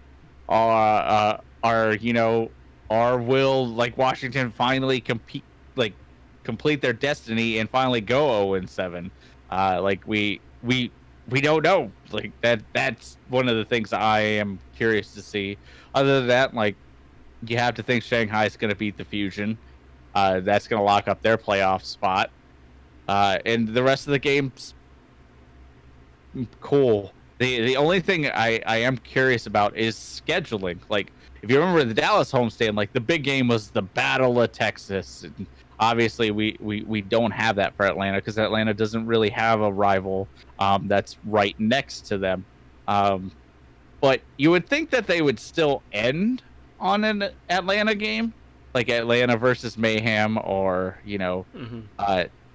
[SPEAKER 3] Are or will like Washington finally compete, like complete their destiny and finally go 0-7? Like we don't know. Like that's one of the things I am curious to see. Other than that, like you have to think Shanghai's going to beat the Fusion. That's going to lock up their playoff spot. And the rest of the game's cool. The only thing I am curious about is scheduling. Like, if you remember the Dallas homestand, like the big game was the Battle of Texas. And obviously, we don't have that for Atlanta, because Atlanta doesn't really have a rival that's right next to them. But you would think that they would still end on an Atlanta game, like Atlanta versus Mayhem, or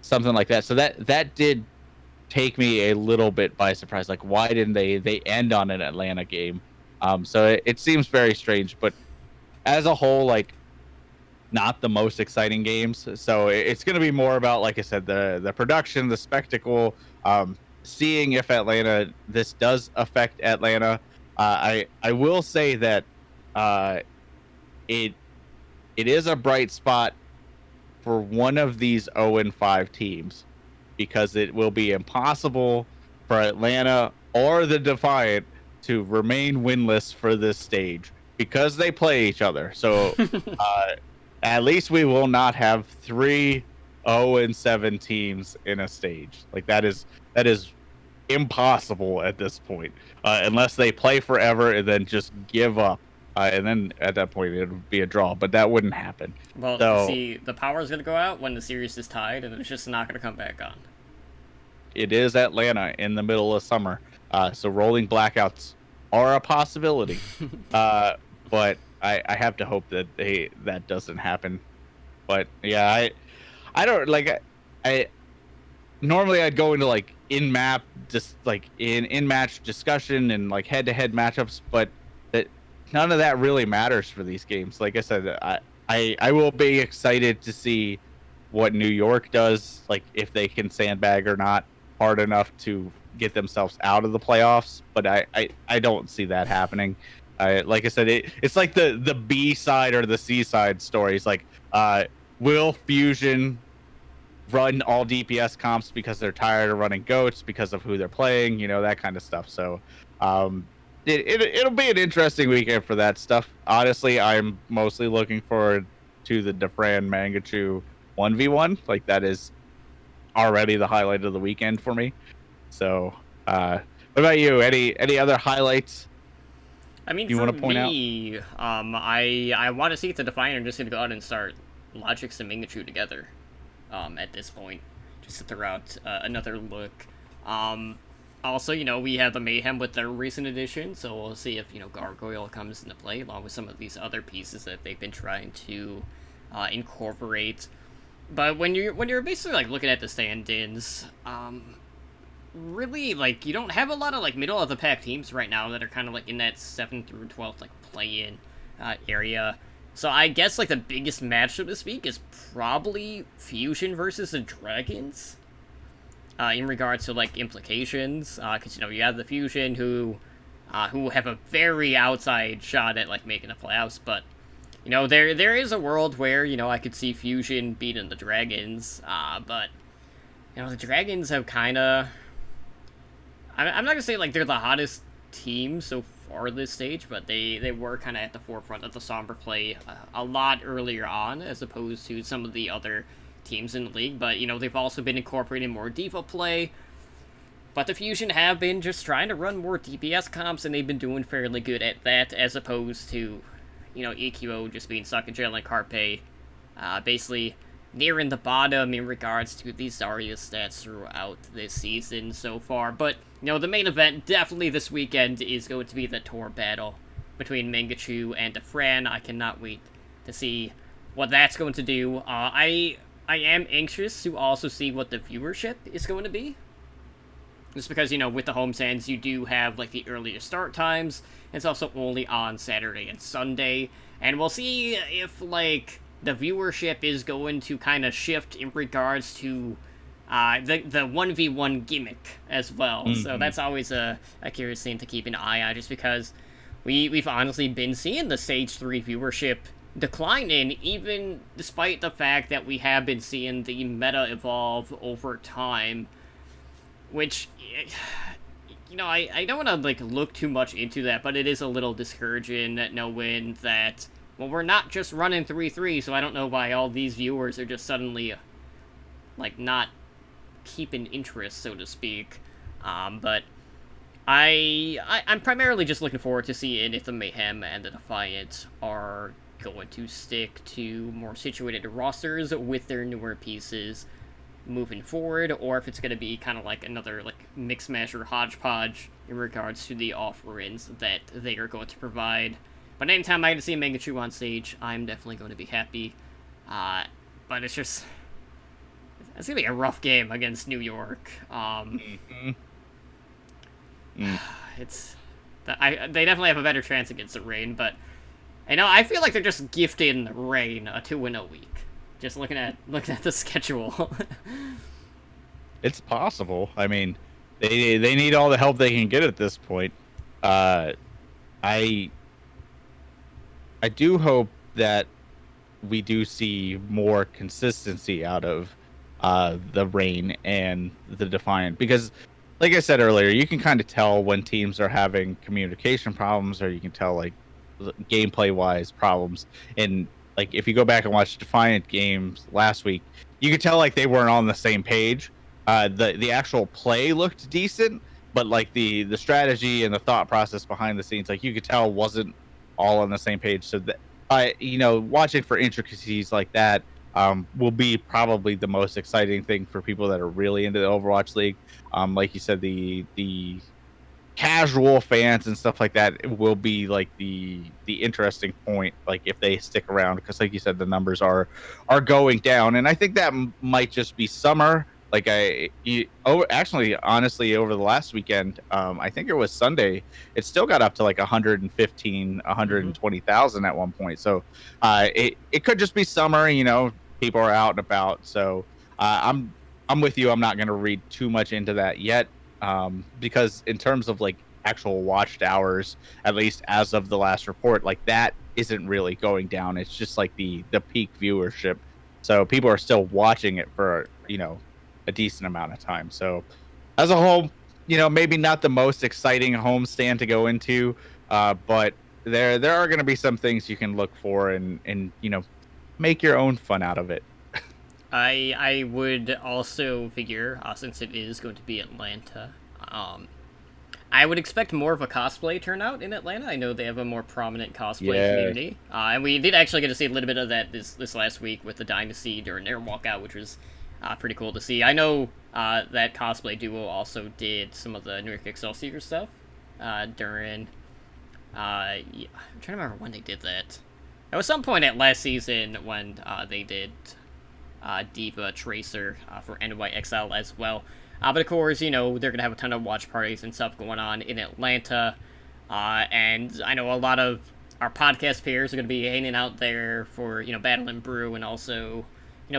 [SPEAKER 3] something like that. So that did take me a little bit by surprise. Like, why didn't they end on an Atlanta game? So it seems very strange. But as a whole, like, not the most exciting games. So it's going to be more about, like I said, the production, the spectacle, seeing if this does affect Atlanta. I will say that it is a bright spot for one of these 0-5 teams, because it will be impossible for Atlanta or the Defiant to remain winless for this stage, because they play each other. So at least we will not have 3 0-7 teams in a stage. Like that is impossible at this point, unless they play forever and then just give up. And then at that point it would be a draw, but that wouldn't happen.
[SPEAKER 2] Well,
[SPEAKER 3] so,
[SPEAKER 2] see, the power is going to go out when the series is tied, and it's just not going to come back on.
[SPEAKER 3] It is Atlanta in the middle of summer, so rolling blackouts are a possibility. But I have to hope that that doesn't happen. But yeah, I don't like I normally I'd go into like in-map, just like in-match discussion and like head-to-head matchups, but none of that really matters for these games. Like I said, I will be excited to see what New York does, like if they can sandbag or not hard enough to get themselves out of the playoffs. But I don't see that happening. Like I said, it's like the B side or the C side stories. Like, will Fusion run all DPS comps because they're tired of running goats because of who they're playing? That kind of stuff. So, it'll be an interesting weekend for that stuff. Honestly, I'm mostly looking forward to the Defran Mangachu 1v1. Like, that is already the highlight of the weekend for me. So, what about you? Any other highlights?
[SPEAKER 2] I mean,
[SPEAKER 3] you
[SPEAKER 2] for
[SPEAKER 3] want to point
[SPEAKER 2] me, I want to see if the Defiant are just going to go out and start Logix and Mangachu together. At this point, just to throw out another look. Also, we have the Mayhem with their recent addition, so we'll see if, Gargoyle comes into play, along with some of these other pieces that they've been trying to incorporate. But when you're basically, like, looking at the stand-ins, really, like, you don't have a lot of, like, middle-of-the-pack teams right now that are kind of, like, in that 7th through 12th, like, play-in area. So I guess, like, the biggest match, so to speak, is probably Fusion versus the Dragons. In regards to, like, implications, because, you have the Fusion who have a very outside shot at, like, making the playoffs, but, there is a world where, I could see Fusion beating the Dragons, but, the Dragons have kind of, I'm not gonna say, like, they're the hottest team so far this stage, but they were kind of at the forefront of the Somber play a lot earlier on, as opposed to some of the other teams in the league. But they've also been incorporating more diva play, but the Fusion have been just trying to run more DPS comps, and they've been doing fairly good at that, as opposed to EQO just being stuck in jail and Carpe basically nearing the bottom in regards to the Zarya stats throughout this season so far. But the main event definitely this weekend is going to be the Tor battle. between Mangachu and Defran. I cannot wait to see what that's going to do. I am anxious to also see what the viewership is going to be. Just because, with the homestands, you do have, like, the earlier start times. It's also only on Saturday and Sunday. And we'll see if, like, the viewership is going to kind of shift in regards to the 1v1 gimmick as well. Mm-hmm. So that's always a curious thing to keep an eye on, just because we've honestly been seeing the Stage 3 viewership declining, even despite the fact that we have been seeing the meta evolve over time. Which, I don't want to, like, look too much into that, but it is a little discouraging knowing that, well, we're not just running 3-3, so I don't know why all these viewers are just suddenly, like, not keeping interest, so to speak. But I'm primarily just looking forward to seeing if the Mayhem and the Defiant are going to stick to more situated rosters with their newer pieces moving forward, or if it's going to be kind of like another, like, mix mash or hodgepodge in regards to the offerings that they are going to provide. But anytime I get to see Mangachu on stage, I'm definitely going to be happy. But it's just, it's going to be a rough game against New York. It's, they definitely have a better chance against the Reign, but I feel like they're just gifting Reign a 2-0 week. Just looking at the schedule.
[SPEAKER 3] It's possible. I mean, they need all the help they can get at this point. I do hope that we do see more consistency out of the Reign and the Defiant, because, like I said earlier, you can kind of tell when teams are having communication problems, or you can tell, like, gameplay wise problems. And, like, if you go back and watch Defiant games last week, you could tell, like, they weren't on the same page. The actual play looked decent, but, like, the strategy and the thought process behind the scenes, like, you could tell wasn't all on the same page. So that, watching for intricacies like that will be probably the most exciting thing for people that are really into the Overwatch League. Like you said, the casual fans and stuff like that, it will be, like, the interesting point, like, if they stick around, because, like you said, the numbers are going down. And I think that might just be summer. Like, actually, honestly, over the last weekend, I think it was Sunday, it still got up to, like, 115, 120,000 at one point. So it could just be summer, people are out and about. So I'm with you. I'm not going to read too much into that yet. Because in terms of, like, actual watched hours, at least as of the last report, like, that isn't really going down. It's just, like, the peak viewership. So people are still watching it for, a decent amount of time. So as a whole, maybe not the most exciting homestand to go into, but there are going to be some things you can look for and make your own fun out of it.
[SPEAKER 2] I would also figure, since it is going to be Atlanta, I would expect more of a cosplay turnout in Atlanta. I know they have a more prominent cosplay community. And we did actually get to see a little bit of that this last week with the Dynasty during their walkout, which was pretty cool to see. I know that cosplay duo also did some of the New York Excelsior stuff during... I'm trying to remember when they did that. There was some point at last season when they did... Diva Tracer for NYXL as well. But of course, they're going to have a ton of watch parties and stuff going on in Atlanta. And I know a lot of our podcast peers are going to be hanging out there for, Battle and Brew, and also,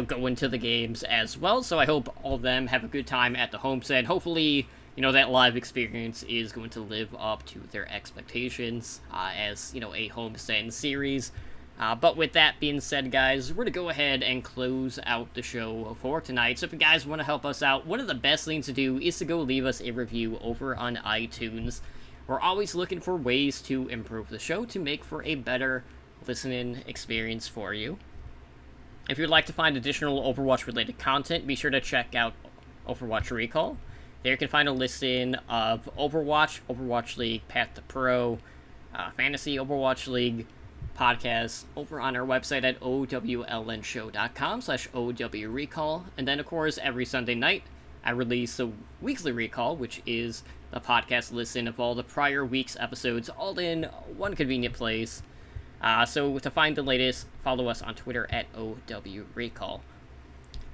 [SPEAKER 2] going to the games as well. So I hope all of them have a good time at the homestead. Hopefully, that live experience is going to live up to their expectations as, a homestead series. But with that being said, guys, we're going to go ahead and close out the show for tonight. So if you guys want to help us out, one of the best things to do is to go leave us a review over on iTunes. We're always looking for ways to improve the show to make for a better listening experience for you. If you'd like to find additional Overwatch-related content, be sure to check out Overwatch Recall. There you can find a listing of Overwatch, Overwatch League, Path to Pro, Fantasy Overwatch League podcasts over on our website at owlnshow.com/OWRecall. And then, of course, every Sunday night, I release a weekly recall, which is the podcast listen of all the prior week's episodes, all in one convenient place. So to find the latest, follow us on Twitter at OW Recall.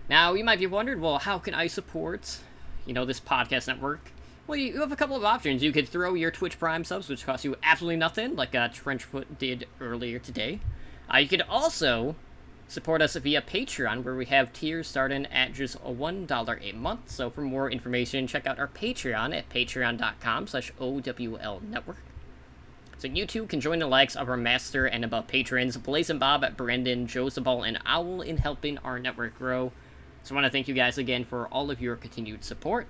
[SPEAKER 2] Now, you might be wondering, well, how can I support, this podcast network? Well, you have a couple of options. You could throw your Twitch Prime subs, which cost you absolutely nothing, like Trenchfoot did earlier today. You could also support us via Patreon, where we have tiers starting at just $1 a month. So for more information, check out our Patreon at patreon.com/OWL-network. So you too can join the likes of our master and above patrons, Blazing Bob, Brendan, Josabal, and Owl in helping our network grow. So I want to thank you guys again for all of your continued support.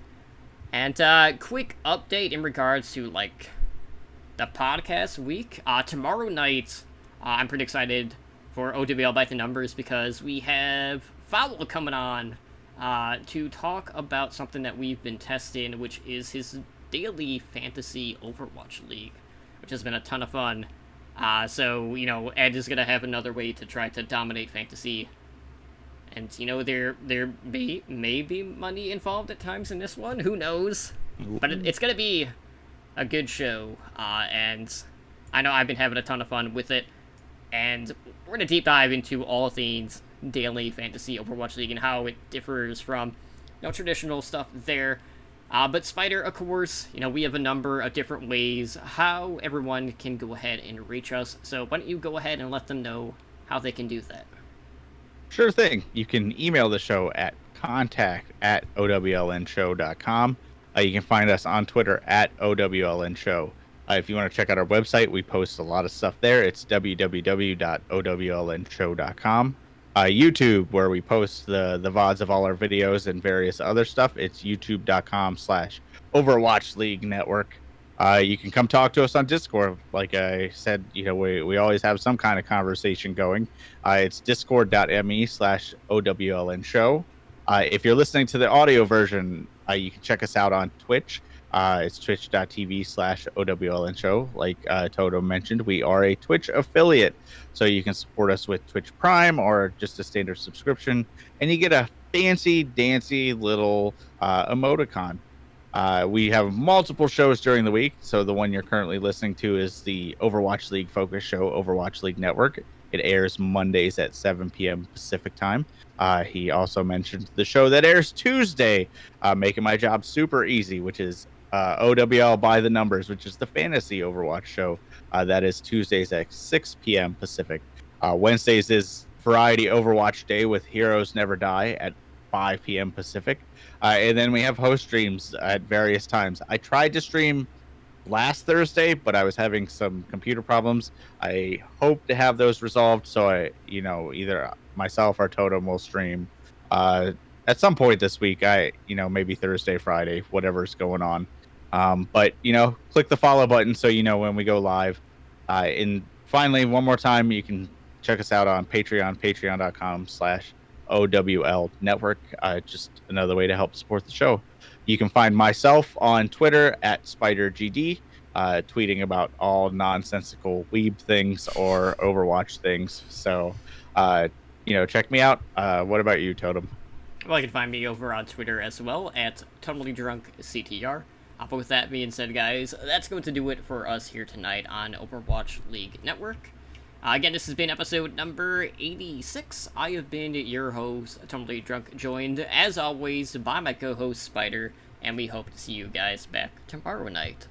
[SPEAKER 2] And quick update in regards to, the podcast week. Tomorrow night, I'm pretty excited for OWL by the Numbers because we have Fowl coming on to talk about something that we've been testing, which is his daily fantasy Overwatch League, which has been a ton of fun. So, Ed is going to have another way to try to dominate fantasy. And, there may be money involved at times in this one. Who knows? But it's going to be a good show. And I know I've been having a ton of fun with it. And we're going to deep dive into all things daily fantasy Overwatch League and how it differs from, traditional stuff there. But Spider, of course, we have a number of different ways how everyone can go ahead and reach us. So why don't you go ahead and let them know how they can do that?
[SPEAKER 3] Sure thing. You can email the show at contact@owlnshow.com. You can find us on Twitter at OWLNshow. If you want to check out our website, we post a lot of stuff there. It's www.owlnshow.com. YouTube, where we post the VODs of all our videos and various other stuff. It's youtube.com/Overwatch League Network. You can come talk to us on Discord. Like I said, we always have some kind of conversation going. It's discord.me/OWLNshow. If you're listening to the audio version, you can check us out on Twitch. It's twitch.tv/OWLNshow. Like Toto mentioned, we are a Twitch affiliate. So you can support us with Twitch Prime or just a standard subscription. And you get a fancy, dancy little emoticon. We have multiple shows during the week. So the one you're currently listening to is the Overwatch League focus show, Overwatch League Network. It airs Mondays at 7 p.m. Pacific time. He also mentioned the show that airs Tuesday, making my job super easy, which is OWL by the Numbers, which is the fantasy Overwatch show. That is Tuesdays at 6 p.m. Pacific. Wednesdays is Variety Overwatch Day with Heroes Never Die at 5 p.m. Pacific. And then we have host streams at various times. I tried to stream last Thursday, but I was having some computer problems. I hope to have those resolved, so either myself or Totem will stream at some point this week. Maybe Thursday, Friday, whatever's going on. But click the follow button so when we go live. And finally, one more time, you can check us out on Patreon, patreon.com/OWL Network. Just another way to help support the show. You can find myself on Twitter at SpiderGD, tweeting about all nonsensical weeb things or Overwatch things. So, check me out. What about you, Totem?
[SPEAKER 2] Well, you can find me over on Twitter as well at TotallyDrunkCTR. But with that being said, guys, that's going to do it for us here tonight on Overwatch League Network. Again, this has been episode number 86. I have been your host, Totally Drunk, joined, as always, by my co-host, Spider, and we hope to see you guys back tomorrow night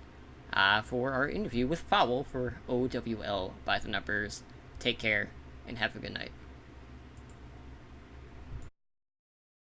[SPEAKER 2] for our interview with Fowl for OWL by the Numbers. Take care, and have a good night.